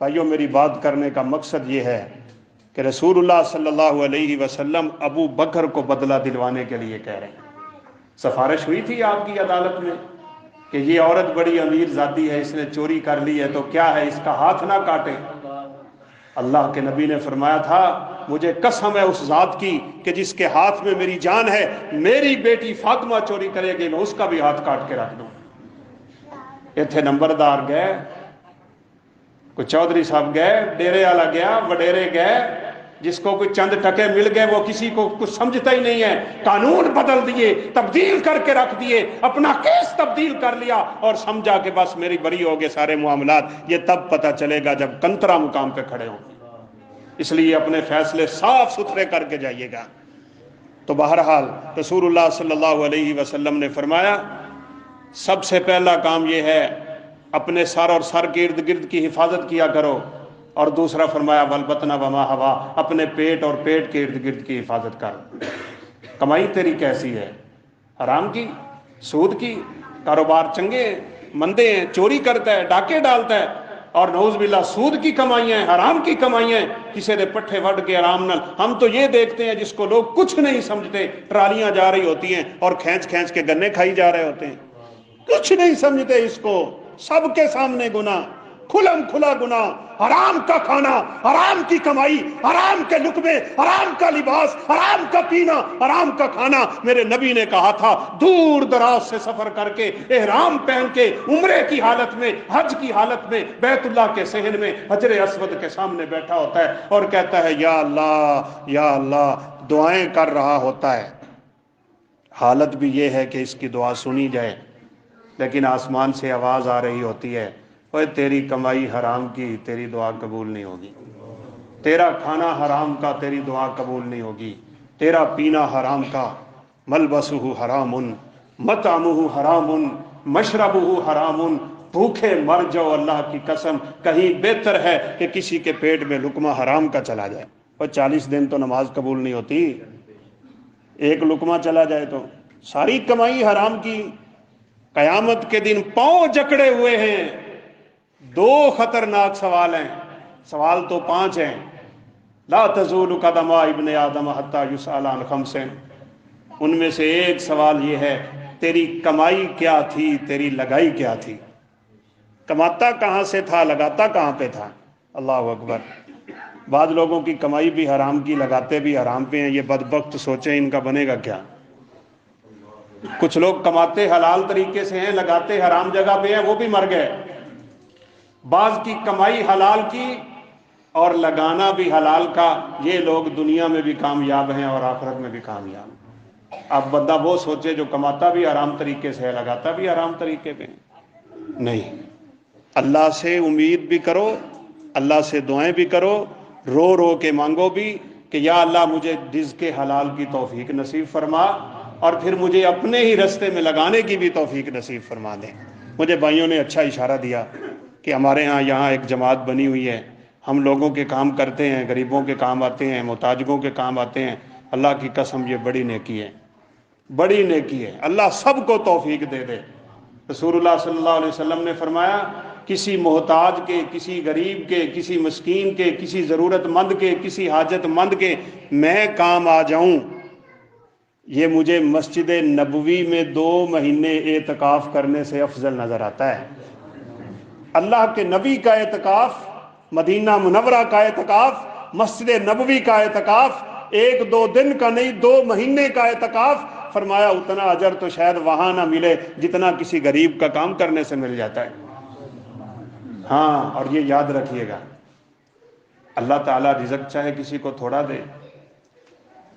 بھائیو میری بات کرنے کا مقصد یہ ہے کہ رسول اللہ صلی اللہ علیہ وسلم ابو بکر کو بدلہ دلوانے کے لیے کہہ رہے ہیں. سفارش ہوئی تھی آپ کی عدالت میں کہ یہ عورت بڑی امیر ذاتی ہے, اس نے چوری کر لی ہے, تو کیا ہے اس کا ہاتھ نہ کاٹیں. اللہ کے نبی نے فرمایا تھا مجھے قسم ہے اس ذات کی کہ جس کے ہاتھ میں میری جان ہے, میری بیٹی فاطمہ چوری کرے گی میں اس کا بھی ہاتھ کاٹ کے رکھ دوں. ایتھے نمبردار گئے, کوئی چودھری صاحب گئے, ڈیرے والا گیا, وڈیرے گئے, جس کو کوئی چند ٹکے مل گئے وہ کسی کو کچھ سمجھتا ہی نہیں ہے. قانون بدل دیے, تبدیل کر کے رکھ دیے, اپنا کیس تبدیل کر لیا اور سمجھا کہ بس میری بری ہو گئے سارے معاملات. یہ تب پتہ چلے گا جب کنترا مقام پہ کھڑے ہوں. اس لیے اپنے فیصلے صاف ستھرے کر کے جائیے گا. تو بہرحال رسول اللہ صلی اللہ علیہ وسلم نے فرمایا سب سے پہلا کام یہ ہے اپنے سر اور سر کے ارد گرد کی حفاظت کیا کرو, اور دوسرا فرمایا والبطن وما ہوا, اپنے پیٹ اور پیٹ کے ارد گرد کی حفاظت کر. کمائی تیری کیسی ہے؟ حرام کی, سود کی, کاروبار چنگے مندے ہیں, چوری کرتا ہے, ڈاکے ڈالتا ہے, اور نعوذ باللہ سود کی کمائیاں ہیں, حرام کی کمائیاں ہیں, کسی نے پٹھے وڈ کے آرام نال. ہم تو یہ دیکھتے ہیں جس کو لوگ کچھ نہیں سمجھتے, ٹرالیاں جا رہی ہوتی ہیں اور کھینچ کھینچ کے گنے کھائی جا رہے ہوتے ہیں, کچھ نہیں سمجھتے اس کو. سب کے سامنے گناہ, کھلم کھلا گناہ, حرام کا کھانا, حرام کی کمائی, حرام کے لقمے, حرام کا لباس, حرام کا پینا, حرام کا کھانا. میرے نبی نے کہا تھا دور دراز سے سفر کر کے احرام پہن کے عمرے کی حالت میں, حج کی حالت میں بیت اللہ کے صحن میں حجر اسود کے سامنے بیٹھا ہوتا ہے اور کہتا ہے یا اللہ یا اللہ, دعائیں کر رہا ہوتا ہے. حالت بھی یہ ہے کہ اس کی دعا سنی جائے, لیکن آسمان سے آواز آ رہی ہوتی ہے اوے تیری کمائی حرام کی, تیری دعا قبول نہیں ہوگی. تیرا کھانا حرام کا, تیری دعا قبول نہیں ہوگی. تیرا پینا حرام کا, ملبسہ حرام, مطعمہ حرام, مشربہ حرام. بھوکے مر جاؤ اللہ کی قسم, کہیں بہتر ہے کہ کسی کے پیٹ میں لقمہ حرام کا چلا جائے. اور 40 دن تو نماز قبول نہیں ہوتی, ایک لقمہ چلا جائے تو ساری کمائی حرام کی. قیامت کے دن پاؤں جکڑے ہوئے ہیں. 2 خطرناک سوال ہیں, سوال تو 5 ہیں. لا تزول قدم ابن آدم حتی یسأل عن 5. ان میں سے ایک سوال یہ ہے تیری کمائی کیا تھی, تیری لگائی کیا تھی, کماتا کہاں سے تھا, لگاتا کہاں پہ تھا. اللہ اکبر. بعض لوگوں کی کمائی بھی حرام کی, لگاتے بھی حرام پہ ہیں. یہ بدبخت سوچیں ان کا بنے گا کیا. کچھ لوگ کماتے حلال طریقے سے ہیں, لگاتے حرام جگہ پہ ہیں, وہ بھی مر گئے. بعض کی کمائی حلال کی اور لگانا بھی حلال کا, یہ لوگ دنیا میں بھی کامیاب ہیں اور آخرت میں بھی کامیاب. اب بندہ وہ سوچے جو کماتا بھی حرام طریقے سے ہے, لگاتا بھی حرام طریقے پہ. نہیں, اللہ سے امید بھی کرو, اللہ سے دعائیں بھی کرو, رو رو کے مانگو بھی کہ یا اللہ مجھے رزق حلال کی توفیق نصیب فرما, اور پھر مجھے اپنے ہی رستے میں لگانے کی بھی توفیق نصیب فرما دیں. مجھے بھائیوں نے اچھا اشارہ دیا کہ ہمارے یہاں ایک جماعت بنی ہوئی ہے, ہم لوگوں کے کام کرتے ہیں, غریبوں کے کام آتے ہیں, محتاجوں کے کام آتے ہیں. اللہ کی قسم یہ بڑی نیکی ہے, بڑی نیکی ہے. اللہ سب کو توفیق دے دے. رسول اللہ صلی اللہ علیہ وسلم نے فرمایا کسی محتاج کے, کسی غریب کے, کسی مسکین کے, کسی ضرورت مند کے, کسی حاجت مند کے میں کام آ جاؤں یہ مجھے مسجد نبوی میں 2 مہینے اعتکاف کرنے سے افضل نظر آتا ہے۔ اللہ کے نبی کا اعتکاف، مدینہ منورہ کا اعتکاف، مسجد نبوی کا اعتکاف، 1-2 دن کا نہیں، 2 مہینے کا اعتکاف، فرمایا اتنا اجر تو شاید وہاں نہ ملے جتنا کسی غریب کا کام کرنے سے مل جاتا ہے۔ ہاں، اور یہ یاد رکھیے گا، اللہ تعالیٰ رزق چاہے کسی کو تھوڑا دے،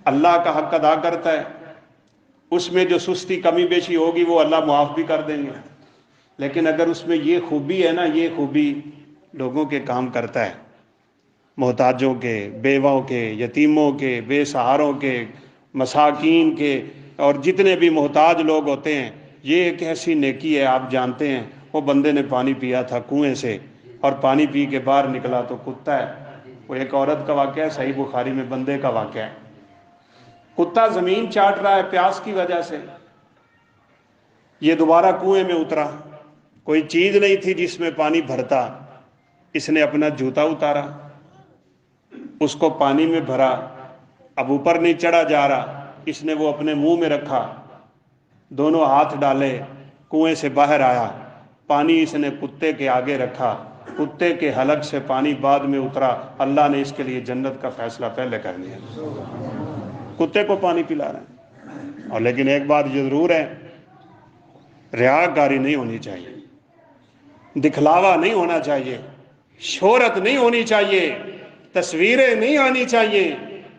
اللہ کا حق ادا کرتا ہے، اس میں جو سستی کمی بیشی ہوگی وہ اللہ معاف بھی کر دیں گے، لیکن اگر اس میں یہ خوبی ہے نا، یہ خوبی لوگوں کے کام کرتا ہے، محتاجوں کے، بیواؤں کے، یتیموں کے، بے سہاروں کے، مساکین کے، اور جتنے بھی محتاج لوگ ہوتے ہیں، یہ ایک ایسی نیکی ہے۔ آپ جانتے ہیں وہ بندے نے پانی پیا تھا کنویں سے، اور پانی پی کے باہر نکلا تو کتا ہے، وہ ایک عورت کا واقعہ ہے، صحیح بخاری میں بندے کا واقعہ ہے، کتا زمین چاٹ رہا ہے پیاس کی وجہ سے، یہ دوبارہ کنویں میں اترا، کوئی چیز نہیں تھی جس میں پانی بھرتا، اس نے اپنا جوتا اتارا، اس کو پانی میں بھرا، اب اوپر نہیں چڑھا جا رہا، اس نے وہ اپنے منہ میں رکھا، دونوں ہاتھ ڈالے، کنویں سے باہر آیا، پانی اس نے کتے کے آگے رکھا، کتے کے حلق سے پانی بعد میں اترا، اللہ نے اس کے لیے جنت کا فیصلہ پہلے کر لیا، کتے کو پانی پلا رہے ہیں۔ اور لیکن ایک بات یہ ضرور ہے، ریاکاری نہیں ہونی چاہیے، دکھلاوا نہیں ہونا چاہیے، شہرت نہیں ہونی چاہیے، تصویریں نہیں آنی چاہیے،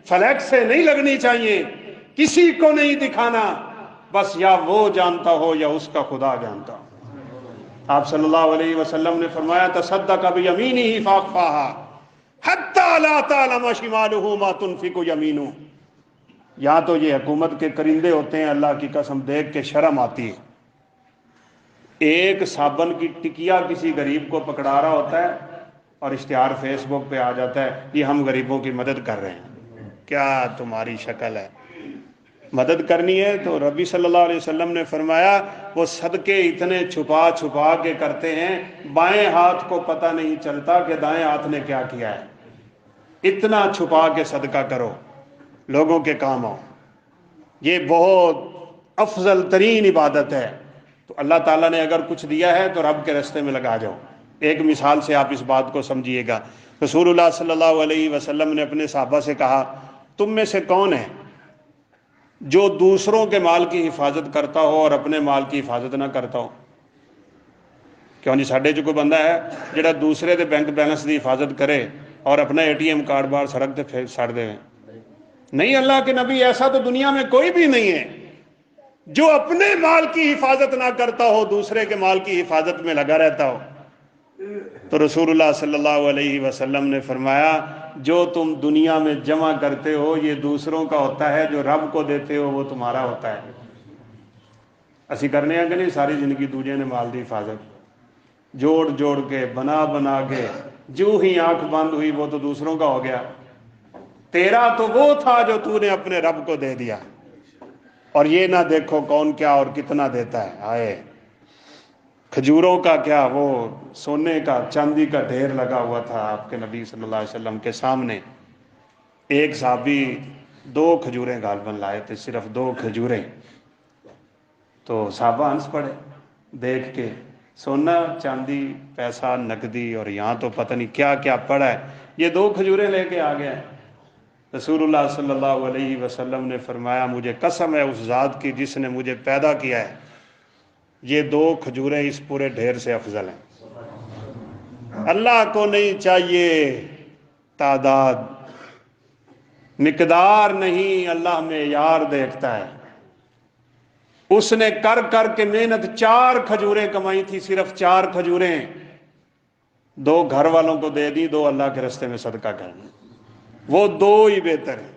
فلیکسیں نہیں لگنی چاہیے، کسی کو نہیں دکھانا، بس یا وہ جانتا ہو یا اس کا خدا جانتا ہو۔ آپ صلی اللہ علیہ وسلم نے فرمایا تصدق بیمینہ فاخفاہا حتی لا تعلم شمالہ ما تنفق یمینہ۔ یہاں تو یہ حکومت کے کرندے ہوتے ہیں، اللہ کی قسم دیکھ کے شرم آتی ہے، ایک صابن کی ٹکیا کسی غریب کو پکڑا رہا ہوتا ہے اور اشتہار فیس بک پہ آ جاتا ہے، یہ ہم غریبوں کی مدد کر رہے ہیں۔ کیا تمہاری شکل ہے؟ مدد کرنی ہے تو ربی صلی اللہ علیہ وسلم نے فرمایا وہ صدقے اتنے چھپا چھپا کے کرتے ہیں، بائیں ہاتھ کو پتہ نہیں چلتا کہ دائیں ہاتھ نے کیا کیا ہے، اتنا چھپا کے صدقہ کرو، لوگوں کے کام آؤ، یہ بہت افضل ترین عبادت ہے۔ تو اللہ تعالیٰ نے اگر کچھ دیا ہے تو رب کے راستے میں لگا جاؤ۔ ایک مثال سے آپ اس بات کو سمجھیے گا، رسول اللہ صلی اللہ علیہ وسلم نے اپنے صحابہ سے کہا تم میں سے کون ہے جو دوسروں کے مال کی حفاظت کرتا ہو اور اپنے مال کی حفاظت نہ کرتا ہو؟ کیوں جی ساڈے جو کوئی بندہ ہے جڑا دوسرے دے بینک بیلنس دی حفاظت کرے اور اپنا ATM کارڈ باہر سڑک تے سڑ دے؟ نہیں، اللہ کے نبی ایسا تو دنیا میں کوئی بھی نہیں ہے جو اپنے مال کی حفاظت نہ کرتا ہو، دوسرے کے مال کی حفاظت میں لگا رہتا ہو۔ تو رسول اللہ صلی اللہ علیہ وسلم نے فرمایا جو تم دنیا میں جمع کرتے ہو یہ دوسروں کا ہوتا ہے، جو رب کو دیتے ہو وہ تمہارا ہوتا ہے۔ اسی کرنے ہیں کہ نہیں ساری زندگی دوجے نے مال دی حفاظت جوڑ جوڑ کے بنا بنا کے، جو ہی آنکھ بند ہوئی وہ تو دوسروں کا ہو گیا، تیرا تو وہ تھا جو تو نے اپنے رب کو دے دیا۔ اور یہ نہ دیکھو کون کیا اور کتنا دیتا ہے، آئے کھجوروں کا کیا، وہ سونے کا چاندی کا ڈھیر لگا ہوا تھا آپ کے نبی صلی اللہ علیہ وسلم کے سامنے، ایک صحابی 2 کھجوریں غالباً لائے تھے، صرف 2 کھجوریں، تو صحابہ ہنس پڑے دیکھ کے، سونا چاندی پیسہ نقدی اور یہاں تو پتہ نہیں کیا کیا پڑا ہے، یہ 2 کھجوریں لے کے آ گیا۔ رسول اللہ صلی اللہ علیہ وسلم نے فرمایا مجھے قسم ہے اس ذات کی جس نے مجھے پیدا کیا ہے، یہ 2 کھجوریں اس پورے ڈھیر سے افضل ہیں۔ اللہ کو نہیں چاہیے تعداد، مقدار نہیں، اللہ معیار دیکھتا ہے۔ اس نے کر کر کے محنت 4 کھجوریں کمائی تھی، صرف 4 کھجوریں، 2 گھر والوں کو دے دی، 2 اللہ کے راستے میں صدقہ کرنا، وہ 2 ہی بہتر ہیں۔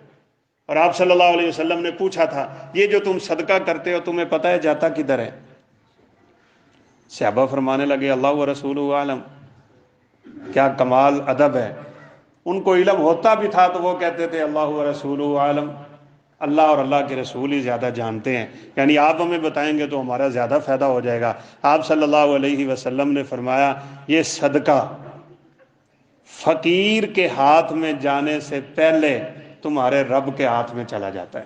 اور آپ صلی اللہ علیہ وسلم نے پوچھا تھا یہ جو تم صدقہ کرتے ہو تمہیں پتہ ہے جاتا کدھر ہے؟ صحابہ فرمانے لگے اللہ و رسول عالم۔ کیا کمال ادب ہے، ان کو علم ہوتا بھی تھا تو وہ کہتے تھے اللہ و رسول عالم، اللہ اور اللہ کے رسول ہی زیادہ جانتے ہیں، یعنی آپ ہمیں بتائیں گے تو ہمارا زیادہ فائدہ ہو جائے گا۔ آپ صلی اللہ علیہ وسلم نے فرمایا یہ صدقہ فقیر کے ہاتھ میں جانے سے پہلے تمہارے رب کے ہاتھ میں چلا جاتا ہے۔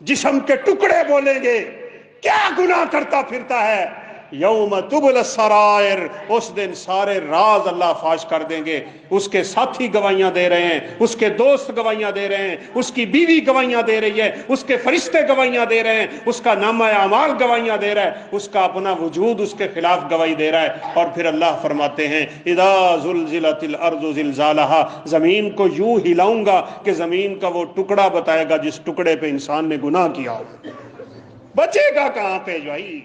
جسم کے ٹکڑے بولیں گے کیا گناہ کرتا پھرتا ہے. یوم تبل السرائر، اس دن سارے راز اللہ فاش کر دیں گے. اس کے ساتھی گواہیاں دے رہے ہیں، اس کے دوست گواہیاں دے رہے ہیں، اس کی بیوی گواہیاں دے رہی ہے، اس کے فرشتے گواہیاں دے رہے ہیں، اس کا نامہ اعمال گواہیاں دے رہا ہے، اس کا اپنا وجود اس کے خلاف گواہی دے رہا ہے. اور پھر اللہ فرماتے ہیں اذا زلزلت الارض زلزالها، زمین کو یوں ہلاؤں گا کہ زمین کا وہ ٹکڑا بتائے گا جس ٹکڑے پہ انسان نے گناہ کیا ہو. بچے گا کہاں پہ بھائی؟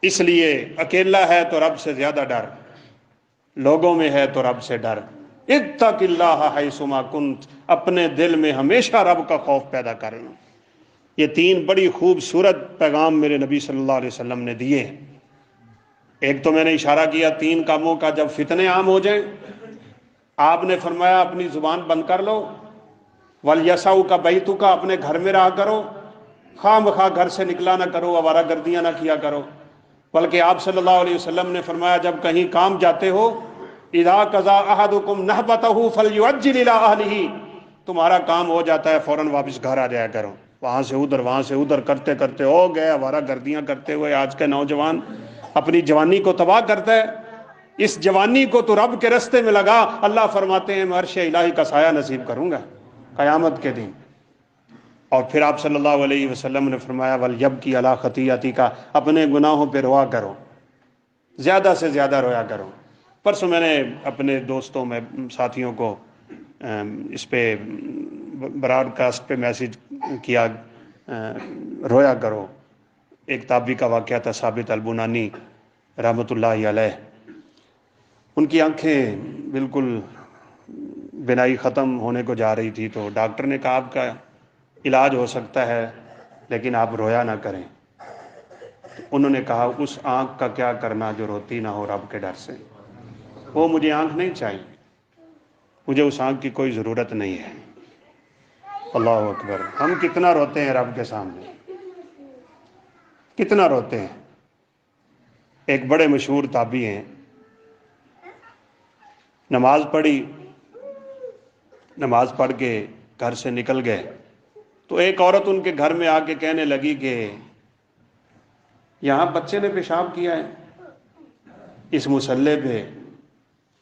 اس لیے اکیلا ہے تو رب سے زیادہ ڈر، لوگوں میں ہے تو رب سے ڈر. اتق اللہ حیثما کنت، اپنے دل میں ہمیشہ رب کا خوف پیدا کرنا. یہ تین بڑی خوبصورت پیغام میرے نبی صلی اللہ علیہ وسلم نے دیے. ایک تو میں نے اشارہ کیا تین کاموں کا، جب فتنے عام ہو جائیں آپ نے فرمایا اپنی زبان بند کر لو. وَلْيَسَعُ کا بَيْتُكَ، اپنے گھر میں رہا کرو، خواہ مخواہ گھر سے نکلا نہ کرو، آوارہ گردیاں نہ کیا کرو. بلکہ آپ صلی اللہ علیہ وسلم نے فرمایا جب کہیں کام جاتے ہو اذا قضى احدكم نهبته فليعجل الى اهله، تمہارا کام ہو جاتا ہے فوراً واپس گھر آ جایا کرو. وہاں سے ادھر کرتے کرتے ہو گئے آوارہ گردیاں کرتے ہوئے. آج کا نوجوان اپنی جوانی کو تباہ کرتا ہے. اس جوانی کو تو رب کے رستے میں لگا. اللہ فرماتے ہیں میں عرش الہی کا سایہ نصیب کروں گا قیامت کے دن. اور پھر آپ صلی اللہ علیہ وسلم نے فرمایا وَلْيَبْكِ عَلَىٰ خَطِيئَتِكَ، اپنے گناہوں پہ روا کرو، زیادہ سے زیادہ رویا کرو. پرسوں میں نے اپنے دوستوں میں ساتھیوں کو اس پہ براڈ کاسٹ پہ میسیج کیا رویا کرو. ایک تابعی کا واقعہ تھا ثابت البنانی رحمۃ اللہ علیہ. ان کی آنکھیں بالکل بینائی ختم ہونے کو جا رہی تھی تو ڈاکٹر نے کہا آپ کا علاج ہو سکتا ہے لیکن آپ رویا نہ کریں. تو انہوں نے کہا اس آنکھ کا کیا کرنا جو روتی نہ ہو رب کے ڈر سے. وہ مجھے آنکھ نہیں چاہیے، مجھے اس آنکھ کی کوئی ضرورت نہیں ہے. اللہ اکبر. ہم کتنا روتے ہیں رب کے سامنے، کتنا روتے ہیں. ایک بڑے مشہور تابعی ہیں، نماز پڑھی، نماز پڑھ کے گھر سے نکل گئے تو ایک عورت ان کے گھر میں آ کے کہنے لگی کہ یہاں بچے نے پیشاب کیا ہے اس مصلی پہ،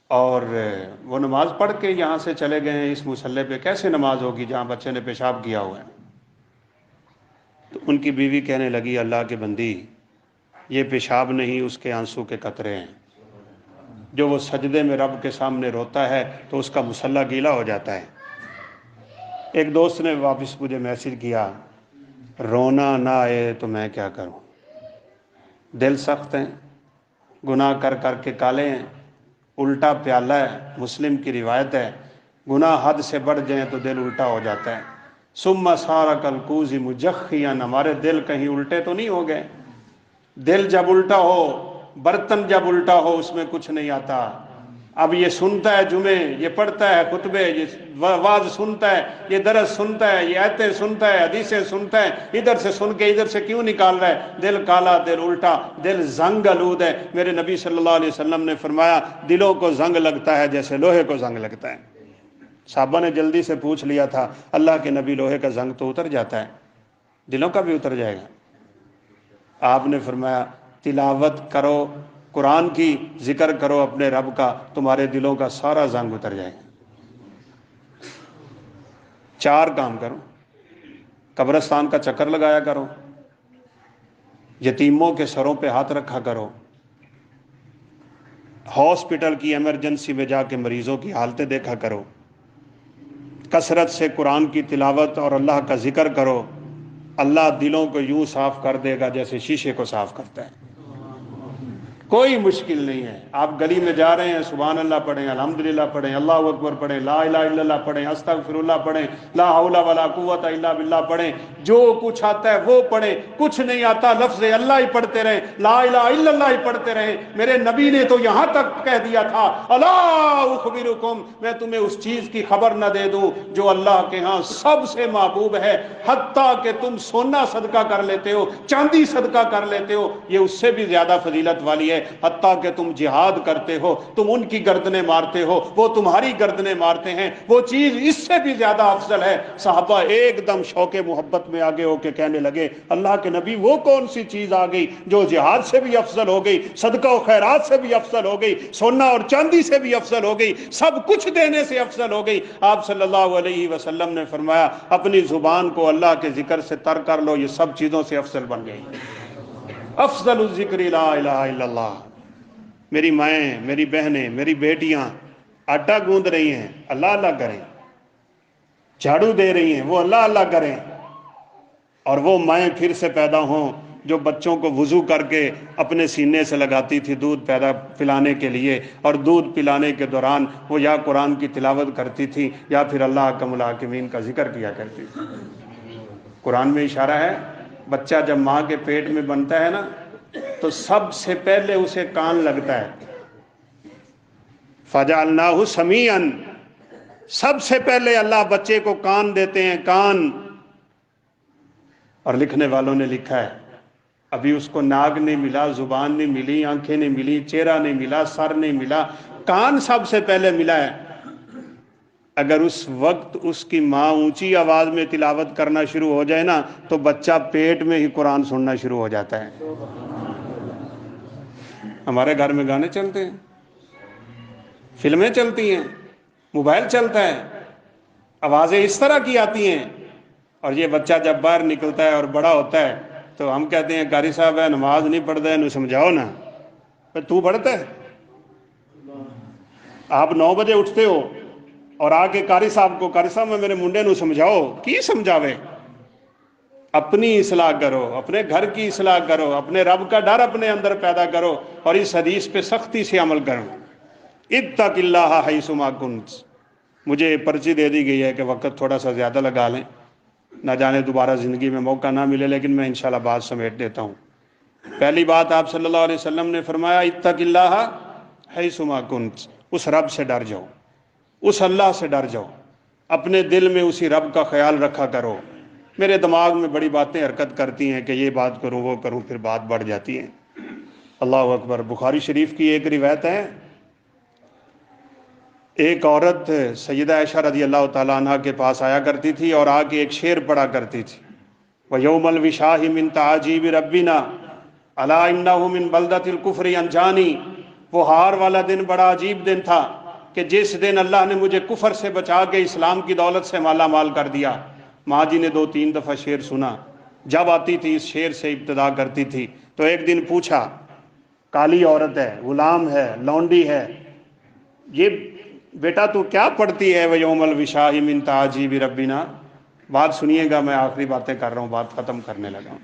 اور وہ نماز پڑھ کے یہاں سے چلے گئے ہیں اس مصلی پہ، کیسے نماز ہوگی جہاں بچے نے پیشاب کیا ہوا ہے. تو ان کی بیوی کہنے لگی اللہ کے بندی یہ پیشاب نہیں اس کے آنسو کے قطرے ہیں. جو وہ سجدے میں رب کے سامنے روتا ہے تو اس کا مصلی گیلا ہو جاتا ہے. ایک دوست نے واپس مجھے میسیج کیا رونا نہ آئے تو میں کیا کروں، دل سخت ہیں، گناہ کر کر کے کالے ہیں، الٹا پیالہ ہے. مسلم کی روایت ہے گناہ حد سے بڑھ جائیں تو دل الٹا ہو جاتا ہے. ثم سار کالکوز مجخیا، ہمارے دل کہیں الٹے تو نہیں ہو گئے. دل جب الٹا ہو، برتن جب الٹا ہو اس میں کچھ نہیں آتا. اب یہ سنتا ہے جمعے، یہ پڑھتا ہے خطبے، یہ واز سنتا ہے، یہ درس سنتا ہے، یہ آیتیں سنتا ہے، حدیثیں سنتا ہے، ادھر سے سن کے ادھر سے کیوں نکال رہا ہے؟ دل کالا، دل الٹا، دل زنگ آلود ہے. میرے نبی صلی اللہ علیہ وسلم نے فرمایا دلوں کو زنگ لگتا ہے جیسے لوہے کو زنگ لگتا ہے. صحابہ نے جلدی سے پوچھ لیا تھا اللہ کے نبی لوہے کا زنگ تو اتر جاتا ہے، دلوں کا بھی اتر جائے گا؟ آپ نے فرمایا تلاوت کرو قرآن کی، ذکر کرو اپنے رب کا، تمہارے دلوں کا سارا زنگ اتر جائے گا. 4 کام کرو، قبرستان کا چکر لگایا کرو، یتیموں کے سروں پہ ہاتھ رکھا کرو، ہاسپٹل کی ایمرجنسی میں جا کے مریضوں کی حالتیں دیکھا کرو، کثرت سے قرآن کی تلاوت اور اللہ کا ذکر کرو. اللہ دلوں کو یوں صاف کر دے گا جیسے شیشے کو صاف کرتا ہے. کوئی مشکل نہیں ہے. آپ گلی میں جا رہے ہیں سبحان اللہ پڑھیں، الحمدللہ پڑھیں، اللہ اکبر پڑھیں، لا الہ الا اللہ پڑھیں، استغفر اللہ پڑھیں، لا حول ولا قوت الا باللہ پڑھیں، جو کچھ آتا ہے وہ پڑھیں، کچھ نہیں آتا لفظ اللہ ہی پڑھتے رہیں، لا الہ الا اللہ ہی پڑھتے رہیں. میرے نبی نے تو یہاں تک کہہ دیا تھا الا اخبرکم، میں تمہیں اس چیز کی خبر نہ دے دوں جو اللہ کے ہاں سب سے محبوب ہے، حتیٰ کہ تم سونا صدقہ کر لیتے ہو، چاندی صدقہ کر لیتے ہو، یہ اس سے بھی زیادہ فضیلت والی ہے. حتیٰ کہ تم جہاد کرتے ہو، تم ان کی گردنیں مارتے ہو، وہ تمہاری گردنیں مارتے ہیں، وہ چیز اس سے بھی زیادہ افضل ہے۔ صحابہ ایک دم شوق محبت میں آگے ہو کے کہنے لگے اللہ کے نبی وہ کون سی چیز آ گئی جو جہاد سے بھی افضل ہو گئی، صدقہ و خیرات سے بھی افضل ہو گئی، سونا اور چاندی سے بھی افضل ہو گئی، سب کچھ دینے سے افضل ہو گئی؟ آپ صلی اللہ علیہ وسلم نے فرمایا اپنی زبان کو اللہ کے ذکر سے تر کر لو، یہ سب چیزوں سے افضل بن گئی۔ افضل الذکر لا الہ الا اللہ۔ میری مائیں، میری بہنیں، میری بیٹیاں آٹا گوندھ رہی ہیں، اللہ اللہ کریں، جھاڑو دے رہی ہیں، وہ اللہ اللہ کریں، اور وہ مائیں پھر سے پیدا ہوں جو بچوں کو وضو کر کے اپنے سینے سے لگاتی تھی دودھ پیدا پلانے کے لیے، اور دودھ پلانے کے دوران وہ یا قرآن کی تلاوت کرتی تھی یا پھر اللہ اکرم الحاکمین کا ذکر کیا کرتی تھی۔ قرآن میں اشارہ ہے بچہ جب ماں کے پیٹ میں بنتا ہے نا تو سب سے پہلے اسے کان لگتا ہے، فَجَعَلْنَاهُ سَمِيعًا، سب سے پہلے اللہ بچے کو کان دیتے ہیں، کان۔ اور لکھنے والوں نے لکھا ہے ابھی اس کو ناک نہیں ملا، زبان نہیں ملی، آنکھیں نہیں ملی، چہرہ نہیں ملا، سر نہیں ملا، کان سب سے پہلے ملا ہے۔ اگر اس وقت اس کی ماں اونچی آواز میں تلاوت کرنا شروع ہو جائے نا تو بچہ پیٹ میں ہی قرآن سننا شروع ہو جاتا ہے۔ ہمارے گھر میں گانے چلتے ہیں، فلمیں چلتی ہیں، موبائل چلتا ہے، آوازیں اس طرح کی آتی ہیں، اور یہ بچہ جب باہر نکلتا ہے اور بڑا ہوتا ہے تو ہم کہتے ہیں قاری صاحب ہے نماز نہیں پڑھتا ہے، انہوں سمجھاؤ نا۔ تو پڑھتا ہے؟ آپ 9 بجے اٹھتے ہو اور آ کے قاری صاحب میں میرے منڈے نو سمجھاؤ، کی سمجھاوے؟ اپنی اصلاح کرو، اپنے گھر کی اصلاح کرو، اپنے رب کا ڈر اپنے اندر پیدا کرو، اور اس حدیث پہ سختی سے عمل کرو، اتق اللہ حیث ما کنت۔ مجھے پرچی دے دی گئی ہے کہ وقت تھوڑا سا زیادہ لگا لیں، نہ جانے دوبارہ زندگی میں موقع نہ ملے، لیکن میں انشاءاللہ بات سمیٹ دیتا ہوں۔ پہلی بات آپ صلی اللہ علیہ وسلم نے فرمایا اتق اللہ حیث ما کنت، اس رب سے ڈر جاؤ، اس اللہ سے ڈر جاؤ، اپنے دل میں اسی رب کا خیال رکھا کرو۔ میرے دماغ میں بڑی باتیں حرکت کرتی ہیں کہ یہ بات کروں وہ کروں، پھر بات بڑھ جاتی ہے۔ اللہ اکبر۔ بخاری شریف کی ایک روایت ہے، ایک عورت سیدہ عائشہ رضی اللہ تعالیٰ عنہ کے پاس آیا کرتی تھی اور آ کے ایک شعر پڑھا کرتی تھی، وَيَوْمَ الْوِشَاهِ مِن تَعَجِيبِ رَبِّنَا أَلَا إِنَّهُ مِن بَلْدَةِ الْكُفْرِ أَنْجَانِي۔ وہ ہار والا دن بڑا عجیب دن تھا کہ جس دن اللہ نے مجھے کفر سے بچا کے اسلام کی دولت سے مالا مال کر دیا۔ ماں جی نے 2-3 دفعہ شعر سنا، جب آتی تھی اس شعر سے ابتدا کرتی تھی۔ تو ایک دن پوچھا، کالی عورت ہے، غلام ہے، لونڈی ہے، یہ بیٹا تو کیا پڑھتی ہے وَيَوْمَ الْوِشَاهِ مِن تَعَجِيبِ رَبِّنَا؟ بات سنیے گا، میں آخری باتیں کر رہا ہوں، بات ختم کرنے لگا ہوں۔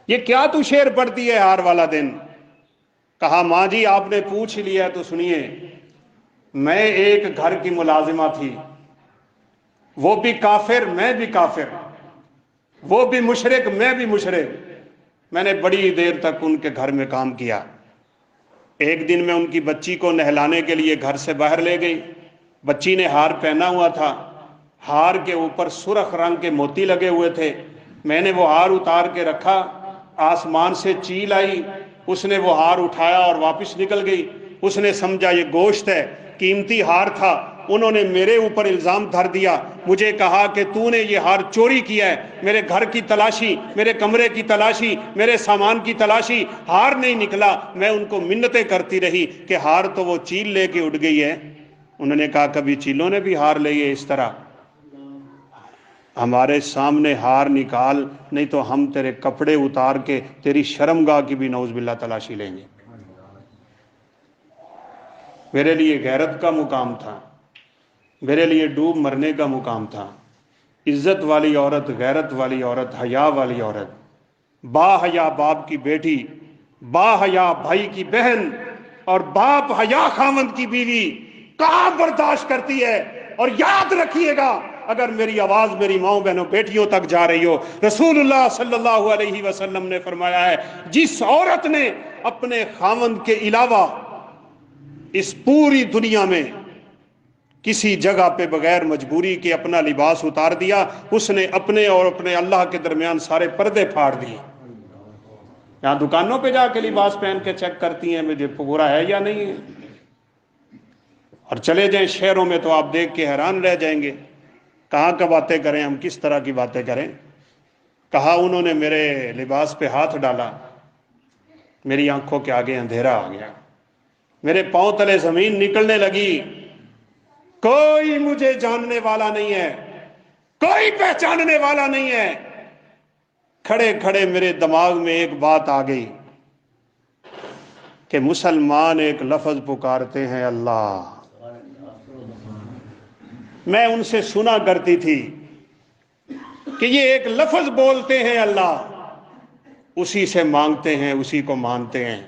یہ کیا تو شعر پڑھتی ہے ہار والا دن؟ کہا ماں جی آپ نے پوچھ لیا تو سنیے، میں ایک گھر کی ملازمہ تھی، وہ بھی کافر میں بھی کافر، وہ بھی مشرک میں بھی مشرک، میں نے بڑی دیر تک ان کے گھر میں کام کیا۔ ایک دن میں ان کی بچی کو نہلانے کے لیے گھر سے باہر لے گئی، بچی نے ہار پہنا ہوا تھا، ہار کے اوپر سرخ رنگ کے موتی لگے ہوئے تھے، میں نے وہ ہار اتار کے رکھا، آسمان سے چیل آئی، اس نے وہ ہار اٹھایا اور واپس نکل گئی۔ اس نے سمجھا یہ گوشت ہے، قیمتی ہار تھا، انہوں نے میرے اوپر الزام دھر دیا، مجھے کہا کہ تو نے یہ ہار چوری کیا ہے۔ میرے گھر کی تلاشی، میرے کمرے کی تلاشی، میرے سامان کی تلاشی، ہار نہیں نکلا۔ میں ان کو منتیں کرتی رہی کہ ہار تو وہ چیل لے کے اڑ گئی ہے۔ انہوں نے کہا کبھی چیلوں نے بھی ہار لیے اس طرح؟ ہمارے سامنے ہار نکال، نہیں تو ہم تیرے کپڑے اتار کے تیری شرمگاہ کی بھی نعوذ باللہ تلاشی لیں گے۔ میرے لیے غیرت کا مقام تھا، میرے لیے ڈوب مرنے کا مقام تھا۔ عزت والی عورت، غیرت والی عورت، حیا والی عورت، با حیا باپ کی بیٹی، با حیا بھائی کی بہن، اور باپ حیا خاوند کی بیوی کہاں برداشت کرتی ہے؟ اور یاد رکھیے گا اگر میری آواز میری ماؤں بہنوں بیٹیوں تک جا رہی ہو، رسول اللہ صلی اللہ علیہ وسلم نے فرمایا ہے جس عورت نے اپنے خاوند کے علاوہ اس پوری دنیا میں کسی جگہ پہ بغیر مجبوری کے اپنا لباس اتار دیا، اس نے اپنے اور اپنے اللہ کے درمیان سارے پردے پھاڑ دیے۔ یہاں دکانوں پہ جا کے لباس پہن کے چیک کرتی ہیں مجھے پورا ہے یا نہیں ہے. اور چلے جائیں شہروں میں تو آپ دیکھ کے حیران رہ جائیں گے. کہاں کا باتیں کریں ہم, کس طرح کی باتیں کریں. کہا انہوں نے میرے لباس پہ ہاتھ ڈالا, میری آنکھوں کے آگے اندھیرا آ گیا, میرے پاؤں تلے زمین نکلنے لگی. کوئی مجھے جاننے والا نہیں ہے, کوئی پہچاننے والا نہیں ہے. کھڑے کھڑے میرے دماغ میں ایک بات آ گئی کہ مسلمان ایک لفظ پکارتے ہیں اللہ. میں ان سے سنا کرتی تھی کہ یہ ایک لفظ بولتے ہیں اللہ, اسی سے مانگتے ہیں, اسی کو مانتے ہیں.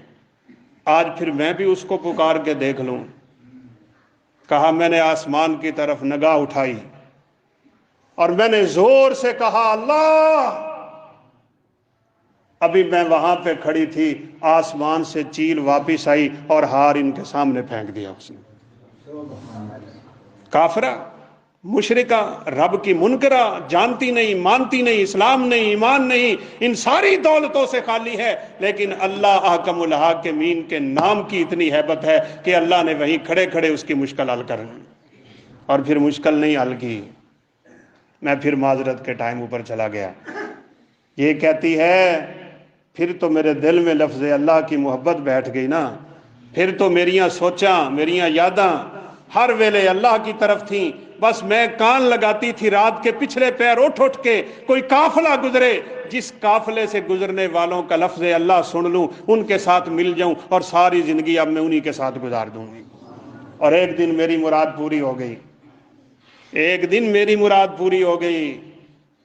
آج پھر میں بھی اس کو پکار کے دیکھ لوں. کہا میں نے آسمان کی طرف نگاہ اٹھائی اور میں نے زور سے کہا اللہ. ابھی میں وہاں پہ کھڑی تھی, آسمان سے چیل واپس آئی اور ہار ان کے سامنے پھینک دیا اس نے. کافرہ, مشرکہ, رب کی منکرہ, جانتی نہیں, مانتی نہیں, اسلام نہیں, ایمان نہیں, ان ساری دولتوں سے خالی ہے, لیکن اللہ احکم الحاکمین کے نام کی اتنی ہیبت ہے کہ اللہ نے وہیں کھڑے کھڑے اس کی مشکل حل کر لی. اور پھر مشکل نہیں حل کی, میں پھر معذرت کے ٹائم اوپر چلا گیا. یہ کہتی ہے پھر تو میرے دل میں لفظ اللہ کی محبت بیٹھ گئی نا, پھر تو میریاں سوچاں, میریاں یاداں ہر ویلے اللہ کی طرف تھیں. بس میں کان لگاتی تھی رات کے پچھلے پیر اٹھ کے کوئی قافلہ گزرے, جس قافلے سے گزرنے والوں کا لفظ اللہ سن لوں, ان کے ساتھ مل جاؤں اور ساری زندگی اب میں انہی کے ساتھ گزار دوں گی. اور ایک دن میری مراد پوری ہو گئی, ایک دن میری مراد پوری ہو گئی.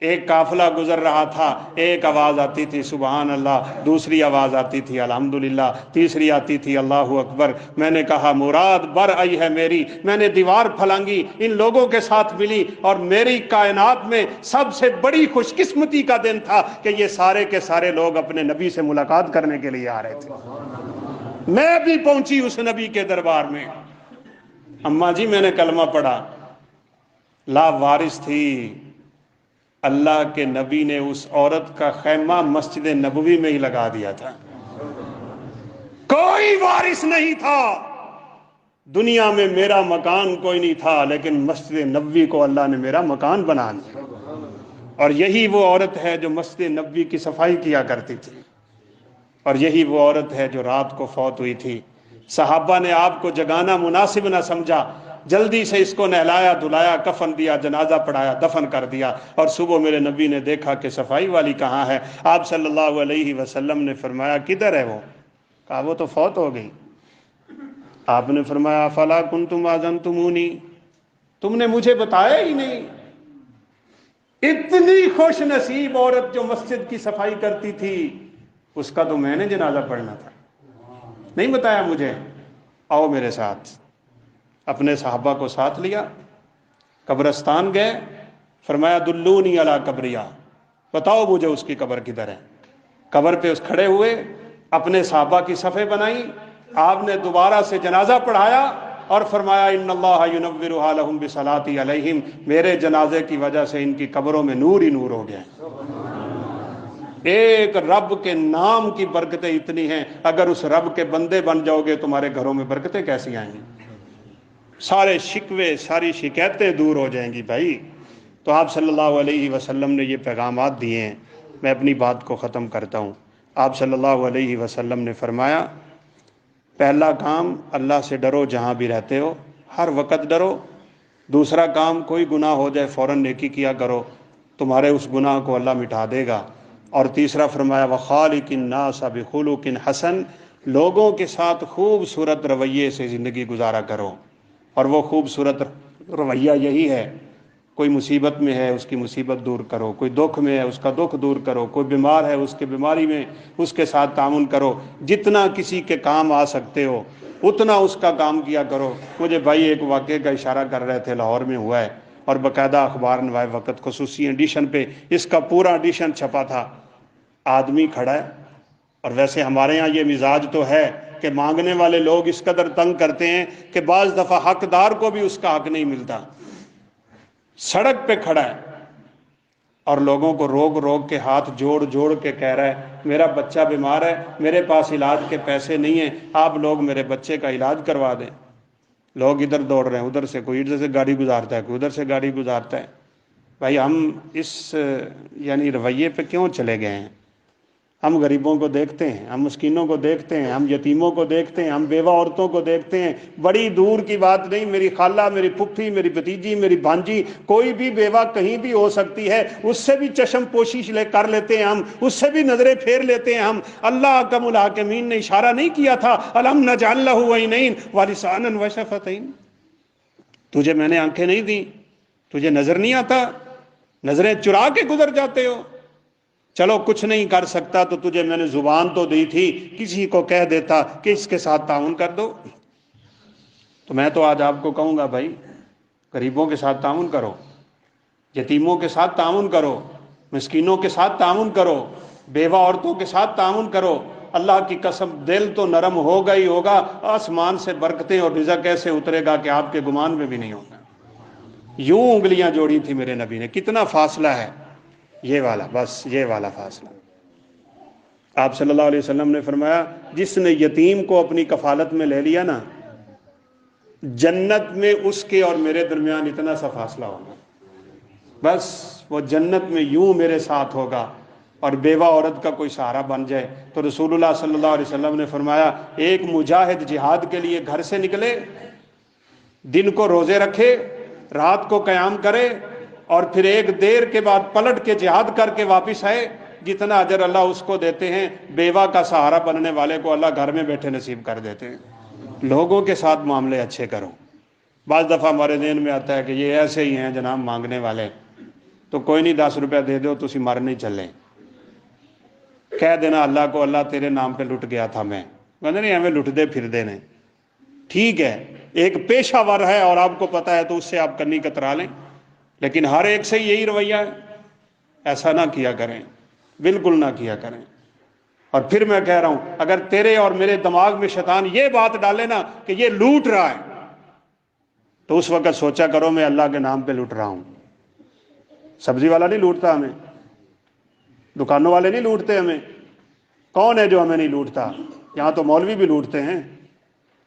ایک قافلہ گزر رہا تھا, ایک آواز آتی تھی سبحان اللہ, دوسری آواز آتی تھی الحمدللہ, تیسری آتی تھی اللہ اکبر. میں نے کہا مراد بر آئی ہے میری. میں نے دیوار پھلانگی, ان لوگوں کے ساتھ ملی, اور میری کائنات میں سب سے بڑی خوش قسمتی کا دن تھا کہ یہ سارے کے سارے لوگ اپنے نبی سے ملاقات کرنے کے لیے آ رہے تھے. میں بھی پہنچی اس نبی کے دربار میں. اماں جی میں نے کلمہ پڑھا, لا وارث تھی. اللہ کے نبی نے اس عورت کا خیمہ مسجد نبوی میں ہی لگا دیا تھا. کوئی وارث نہیں تھا دنیا میں, میرا مکان کوئی نہیں تھا, لیکن مسجد نبوی کو اللہ نے میرا مکان بنا دیا. اور یہی وہ عورت ہے جو مسجد نبوی کی صفائی کیا کرتی تھی, اور یہی وہ عورت ہے جو رات کو فوت ہوئی تھی. صحابہ نے آپ کو جگانا مناسب نہ سمجھا, جلدی سے اس کو نہلایا دھلایا, کفن دیا, جنازہ پڑھایا, دفن کر دیا. اور صبح میرے نبی نے دیکھا کہ صفائی والی کہاں ہے. آپ صلی اللہ علیہ وسلم نے فرمایا کدھر ہے وہ؟ کہا وہ تو فوت ہو گئی. آپ نے فرمایا فلا کنتم اذنتمونی, تم نے مجھے بتایا ہی نہیں. اتنی خوش نصیب عورت جو مسجد کی صفائی کرتی تھی, اس کا تو میں نے جنازہ پڑھنا تھا, نہیں بتایا مجھے. آؤ میرے ساتھ. اپنے صحابہ کو ساتھ لیا, قبرستان گئے, فرمایا دلونی علی قبریا, بتاؤ مجھے اس کی قبر کدھر ہے. قبر پہ اس کھڑے ہوئے, اپنے صحابہ کی صفیں بنائی, آپ نے دوبارہ سے جنازہ پڑھایا اور فرمایا ان اللہ ینورھا لہم بصلاتی علیہم, میرے جنازے کی وجہ سے ان کی قبروں میں نور ہی نور ہو گیا. ایک رب کے نام کی برکتیں اتنی ہیں, اگر اس رب کے بندے بن جاؤ گے تمہارے گھروں میں برکتیں کیسی آئیں گی. سارے شکوے, ساری شکایتیں دور ہو جائیں گی بھائی. تو آپ صلی اللہ علیہ وسلم نے یہ پیغامات دیے ہیں. میں اپنی بات کو ختم کرتا ہوں. آپ صلی اللہ علیہ وسلم نے فرمایا پہلا کام اللہ سے ڈرو, جہاں بھی رہتے ہو ہر وقت ڈرو. دوسرا کام کوئی گناہ ہو جائے فوراً نیکی کیا کرو, تمہارے اس گناہ کو اللہ مٹا دے گا. اور تیسرا فرمایا وخالق الناس بخلق حسن, لوگوں کے ساتھ خوبصورت رویے سے زندگی گزارا کرو. اور وہ خوبصورت رویہ یہی ہے, کوئی مصیبت میں ہے اس کی مصیبت دور کرو, کوئی دکھ میں ہے اس کا دکھ دور کرو, کوئی بیمار ہے اس کے بیماری میں اس کے ساتھ تعاون کرو. جتنا کسی کے کام آ سکتے ہو اتنا اس کا کام کیا کرو. مجھے بھائی ایک واقعے کا اشارہ کر رہے تھے, لاہور میں ہوا ہے, اور باقاعدہ اخبار نوائے وقت خصوصی ایڈیشن پہ اس کا پورا ایڈیشن چھپا تھا. آدمی کھڑا ہے, اور ویسے ہمارے ہاں یہ مزاج تو ہے کہ مانگنے والے لوگ اس قدر تنگ کرتے ہیں کہ بعض دفعہ حقدار کو بھی اس کا حق نہیں ملتا. سڑک پہ کھڑا ہے اور لوگوں کو روک روک کے ہاتھ جوڑ جوڑ کے کہہ رہا ہے میرا بچہ بیمار ہے، میرے پاس علاج کے پیسے نہیں ہیں، آپ لوگ میرے بچے کا علاج کروا دیں۔ لوگ ادھر دوڑ رہے ہیں، ادھر سے کوئی ادھر سے گاڑی گزارتا ہے، کوئی ادھر سے گاڑی گزارتا ہے۔ بھائی ہم اس یعنی رویے پہ کیوں چلے گئے ہیں؟ ہم غریبوں کو دیکھتے ہیں، ہم مسکینوں کو دیکھتے ہیں، ہم یتیموں کو دیکھتے ہیں، ہم بیوہ عورتوں کو دیکھتے ہیں۔ بڑی دور کی بات نہیں، میری خالہ، میری پھپھی، میری بھتیجی، میری بھانجی، کوئی بھی بیوہ کہیں بھی ہو سکتی ہے، اس سے بھی چشم پوشی کر لیتے ہیں ہم، اس سے بھی نظریں پھیر لیتے ہیں ہم۔ اللہ اکرم الحاکمین نے اشارہ نہیں کیا تھا الم نجعل لہ عینین ولسانا وشفتین؟ تجھے میں نے آنکھیں نہیں دی؟ تجھے نظر نہیں آتا؟ نظریں چرا کے گزر جاتے ہو؟ چلو کچھ نہیں کر سکتا تو تجھے میں نے زبان تو دی تھی، کسی کو کہہ دیتا کہ اس کے ساتھ تعاون کر دو۔ تو میں تو آج آپ کو کہوں گا بھائی غریبوں کے ساتھ تعاون کرو، یتیموں کے ساتھ تعاون کرو، مسکینوں کے ساتھ تعاون کرو، بیوہ عورتوں کے ساتھ تعاون کرو۔ اللہ کی قسم دل تو نرم ہوگا ہی ہوگا، آسمان سے برکتیں اور رزق ایسے اترے گا کہ آپ کے گمان میں بھی نہیں ہوگا۔ یوں انگلیاں جوڑی تھی میرے نبی نے، کتنا فاصلہ ہے یہ والا، بس یہ والا فاصلہ۔ آپ صلی اللہ علیہ وسلم نے فرمایا جس نے یتیم کو اپنی کفالت میں لے لیا نا، جنت میں اس کے اور میرے درمیان اتنا سا فاصلہ ہوگا، بس وہ جنت میں یوں میرے ساتھ ہوگا۔ اور بیوہ عورت کا کوئی سہارا بن جائے تو رسول اللہ صلی اللہ علیہ وسلم نے فرمایا ایک مجاہد جہاد کے لیے گھر سے نکلے، دن کو روزے رکھے، رات کو قیام کرے، اور پھر ایک دیر کے بعد پلٹ کے جہاد کر کے واپس آئے، جتنا اجر اللہ اس کو دیتے ہیں بیوہ کا سہارا بننے والے کو اللہ گھر میں بیٹھے نصیب کر دیتے ہیں۔ لوگوں کے ساتھ معاملے اچھے کرو۔ بعض دفعہ ہمارے ذہن میں آتا ہے کہ یہ ایسے ہی ہیں جناب مانگنے والے، تو کوئی نہیں 10 روپے دے دو تسی مر نہیں چلے، کہہ دینا اللہ کو اللہ تیرے نام پہ لٹ گیا تھا میں، کہتے نہیں ہمیں لٹ دے پھر دینے، ٹھیک ہے ایک پیشہ ور ہے اور آپ کو پتا ہے تو اس سے آپ کنی کترا لیں، لیکن ہر ایک سے یہی رویہ ہے، ایسا نہ کیا کریں، بالکل نہ کیا کریں۔ اور پھر میں کہہ رہا ہوں اگر تیرے اور میرے دماغ میں شیطان یہ بات ڈالے نا کہ یہ لوٹ رہا ہے، تو اس وقت سوچا کرو میں اللہ کے نام پہ لوٹ رہا ہوں۔ سبزی والا نہیں لوٹتا ہمیں، دکانوں والے نہیں لوٹتے ہمیں، کون ہے جو ہمیں نہیں لوٹتا؟ یہاں تو مولوی بھی لوٹتے ہیں،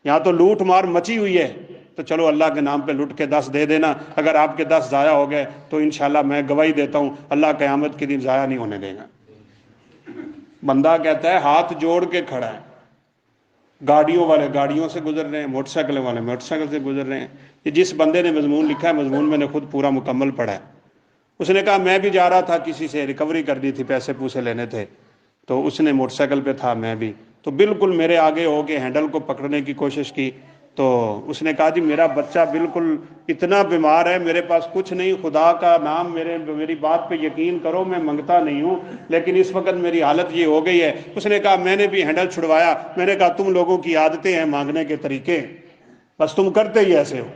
یہاں تو لوٹ مار مچی ہوئی ہے، تو چلو اللہ کے نام پہ لٹ کے 10 دے دینا، اگر آپ کے 10 ضائع ہو گئے تو انشاءاللہ میں گواہی دیتا ہوں اللہ قیامت کے دن ضائع نہیں ہونے دے گا۔ بندہ کہتا ہے ہاتھ جوڑ کے کھڑا ہے، گاڑیوں والے گاڑیوں سے گزر رہے ہیں، موٹر سائیکل والے موٹر سائیکل سے گزر رہے ہیں۔ یہ جس بندے نے مضمون لکھا ہے، مضمون میں نے خود پورا مکمل پڑھا ہے، اس نے کہا میں بھی جا رہا تھا کسی سے ریکوری کرنی تھی، پیسے پوسے لینے تھے، تو اس نے موٹر سائیکل پہ تھا میں بھی، تو بالکل میرے آگے ہو کے ہینڈل کو پکڑنے کی کوشش کی، تو اس نے کہا جی میرا بچہ بالکل اتنا بیمار ہے، میرے پاس کچھ نہیں، خدا کا نام میری بات پہ یقین کرو میں منگتا نہیں ہوں، لیکن اس وقت میری حالت یہ ہو گئی ہے۔ اس نے کہا میں نے بھی ہینڈل چھڑوایا، میں نے کہا تم لوگوں کی عادتیں ہیں مانگنے کے طریقے، بس تم کرتے ہی ایسے ہو۔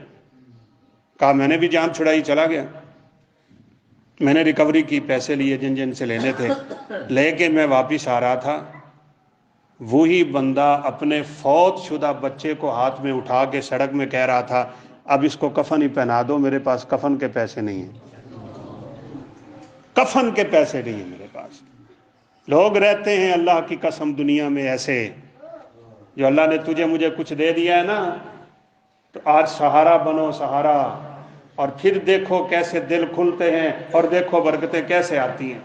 کہا میں نے بھی جان چھڑائی، چلا گیا، میں نے ریکوری کی، پیسے لیے جن جن سے لینے تھے، لے کے میں واپس آ رہا تھا، وہی بندہ اپنے فوت شدہ بچے کو ہاتھ میں اٹھا کے سڑک میں کہہ رہا تھا اب اس کو کفن ہی پہنا دو، میرے پاس کفن کے پیسے نہیں ہیں، کفن کے پیسے نہیں ہیں میرے پاس۔ لوگ رہتے ہیں اللہ کی قسم دنیا میں ایسے، جو اللہ نے تجھے مجھے کچھ دے دیا ہے نا، تو آج سہارا بنو، سہارا، اور پھر دیکھو کیسے دل کھلتے ہیں اور دیکھو برکتیں کیسے آتی ہیں۔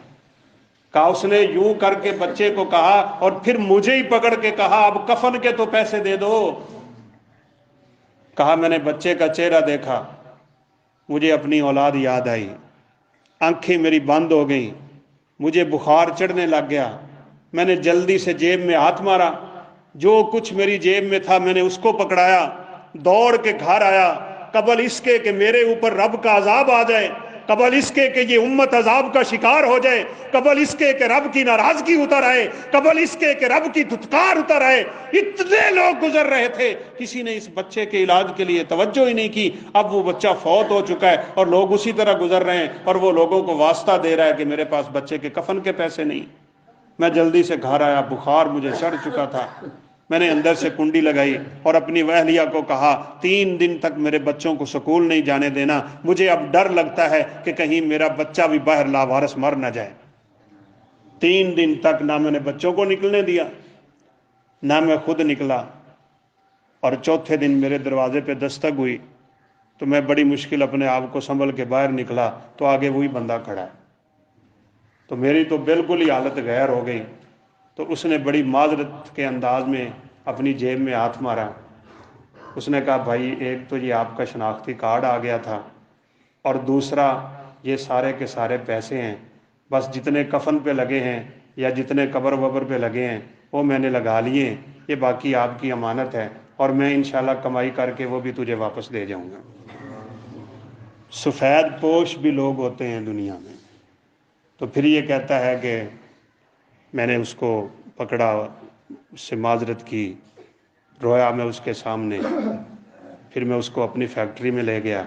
کہا اس نے یوں کر کے بچے کو کہا اور پھر مجھے ہی پکڑ کے کہا اب کفن کے تو پیسے دے دو۔ کہا میں نے بچے کا چہرہ دیکھا، مجھے اپنی اولاد یاد آئی، آنکھیں میری بند ہو گئیں، مجھے بخار چڑھنے لگ گیا، میں نے جلدی سے جیب میں ہاتھ مارا، جو کچھ میری جیب میں تھا میں نے اس کو پکڑایا، دوڑ کے گھر آیا، قبل اس کے کہ میرے اوپر رب کا عذاب آ جائے، قبل اس کے کہ یہ امت عذاب کا شکار ہو جائے، قبل اس کے کہ رب کی ناراضگی اتر آئے، قبل اس کے کہ رب کی دھتکار اتر آئے۔ اتنے لوگ گزر رہے تھے، کسی نے اس بچے کے علاج کے لیے توجہ ہی نہیں کی۔ اب وہ بچہ فوت ہو چکا ہے اور لوگ اسی طرح گزر رہے ہیں، اور وہ لوگوں کو واسطہ دے رہا ہے کہ میرے پاس بچے کے کفن کے پیسے نہیں۔ میں جلدی سے گھر آیا، بخار مجھے چڑھ چکا تھا، میں نے اندر سے کنڈی لگائی اور اپنی اہلیہ کو کہا 3 دن تک میرے بچوں کو سکول نہیں جانے دینا، مجھے اب ڈر لگتا ہے کہ کہیں میرا بچہ بھی باہر لاوارث مر نہ جائے۔ 3 دن تک نہ میں نے بچوں کو نکلنے دیا، نہ میں خود نکلا، اور چوتھے دن میرے دروازے پہ دستک ہوئی تو میں بڑی مشکل اپنے آپ کو سنبھل کے باہر نکلا تو آگے وہی بندہ کھڑا ہے، تو میری تو بالکل ہی حالت غیر ہو گئی۔ تو اس نے بڑی معذرت کے انداز میں اپنی جیب میں ہاتھ مارا، اس نے کہا بھائی ایک تو یہ آپ کا شناختی کارڈ آ گیا تھا، اور دوسرا یہ سارے کے سارے پیسے ہیں، بس جتنے کفن پہ لگے ہیں یا جتنے قبر وبر پہ لگے ہیں وہ میں نے لگا لیے ہیں، یہ باقی آپ کی امانت ہے، اور میں انشاءاللہ کمائی کر کے وہ بھی تجھے واپس دے جاؤں گا۔ سفید پوش بھی لوگ ہوتے ہیں دنیا میں۔ تو پھر یہ کہتا ہے کہ میں نے اس کو پکڑا، اس سے معذرت کی، رویا میں اس کے سامنے، پھر میں اس کو اپنی فیکٹری میں لے گیا۔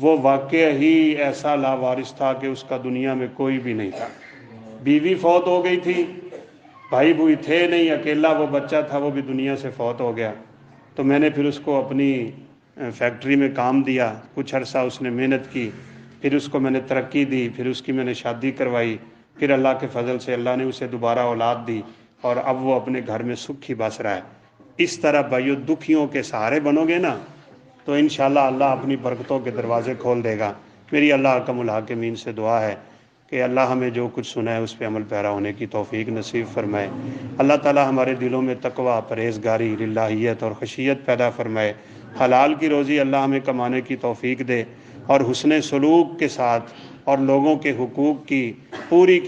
وہ واقع ہی ایسا لاوارث تھا کہ اس کا دنیا میں کوئی بھی نہیں تھا، بیوی فوت ہو گئی تھی، بھائی بھوئی تھے نہیں، اکیلا وہ بچہ تھا، وہ بھی دنیا سے فوت ہو گیا۔ تو میں نے پھر اس کو اپنی فیکٹری میں کام دیا، کچھ عرصہ اس نے محنت کی، پھر اس کو میں نے ترقی دی، پھر اس کی میں نے شادی کروائی، پھر اللہ کے فضل سے اللہ نے اسے دوبارہ اولاد دی، اور اب وہ اپنے گھر میں سکھی بس رہا ہے۔ اس طرح بھائیو دکھیوں کے سہارے بنو گے نا تو انشاءاللہ اللہ اپنی برکتوں کے دروازے کھول دے گا۔ میری اللہ اکرم الحاکمین سے دعا ہے کہ اللہ ہمیں جو کچھ سنا ہے اس پہ عمل پیرا ہونے کی توفیق نصیب فرمائے۔ اللہ تعالی ہمارے دلوں میں تقوی، پرہیزگاری، للہیت اور خشیت پیدا فرمائے۔ حلال کی روزی اللہ ہمیں کمانے کی توفیق دے، اور حسن سلوک کے ساتھ اور لوگوں کے حقوق کی پوری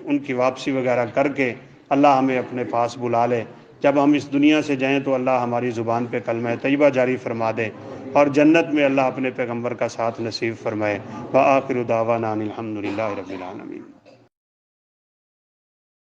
ان کی واپسی وغیرہ کر کے اللہ ہمیں اپنے پاس بلا لے۔ جب ہم اس دنیا سے جائیں تو اللہ ہماری زبان پہ کلمہ طیبہ جاری فرما دے، اور جنت میں اللہ اپنے پیغمبر کا ساتھ نصیب فرمائے۔ وآخر دعوانا ان الحمد للہ رب العالمین۔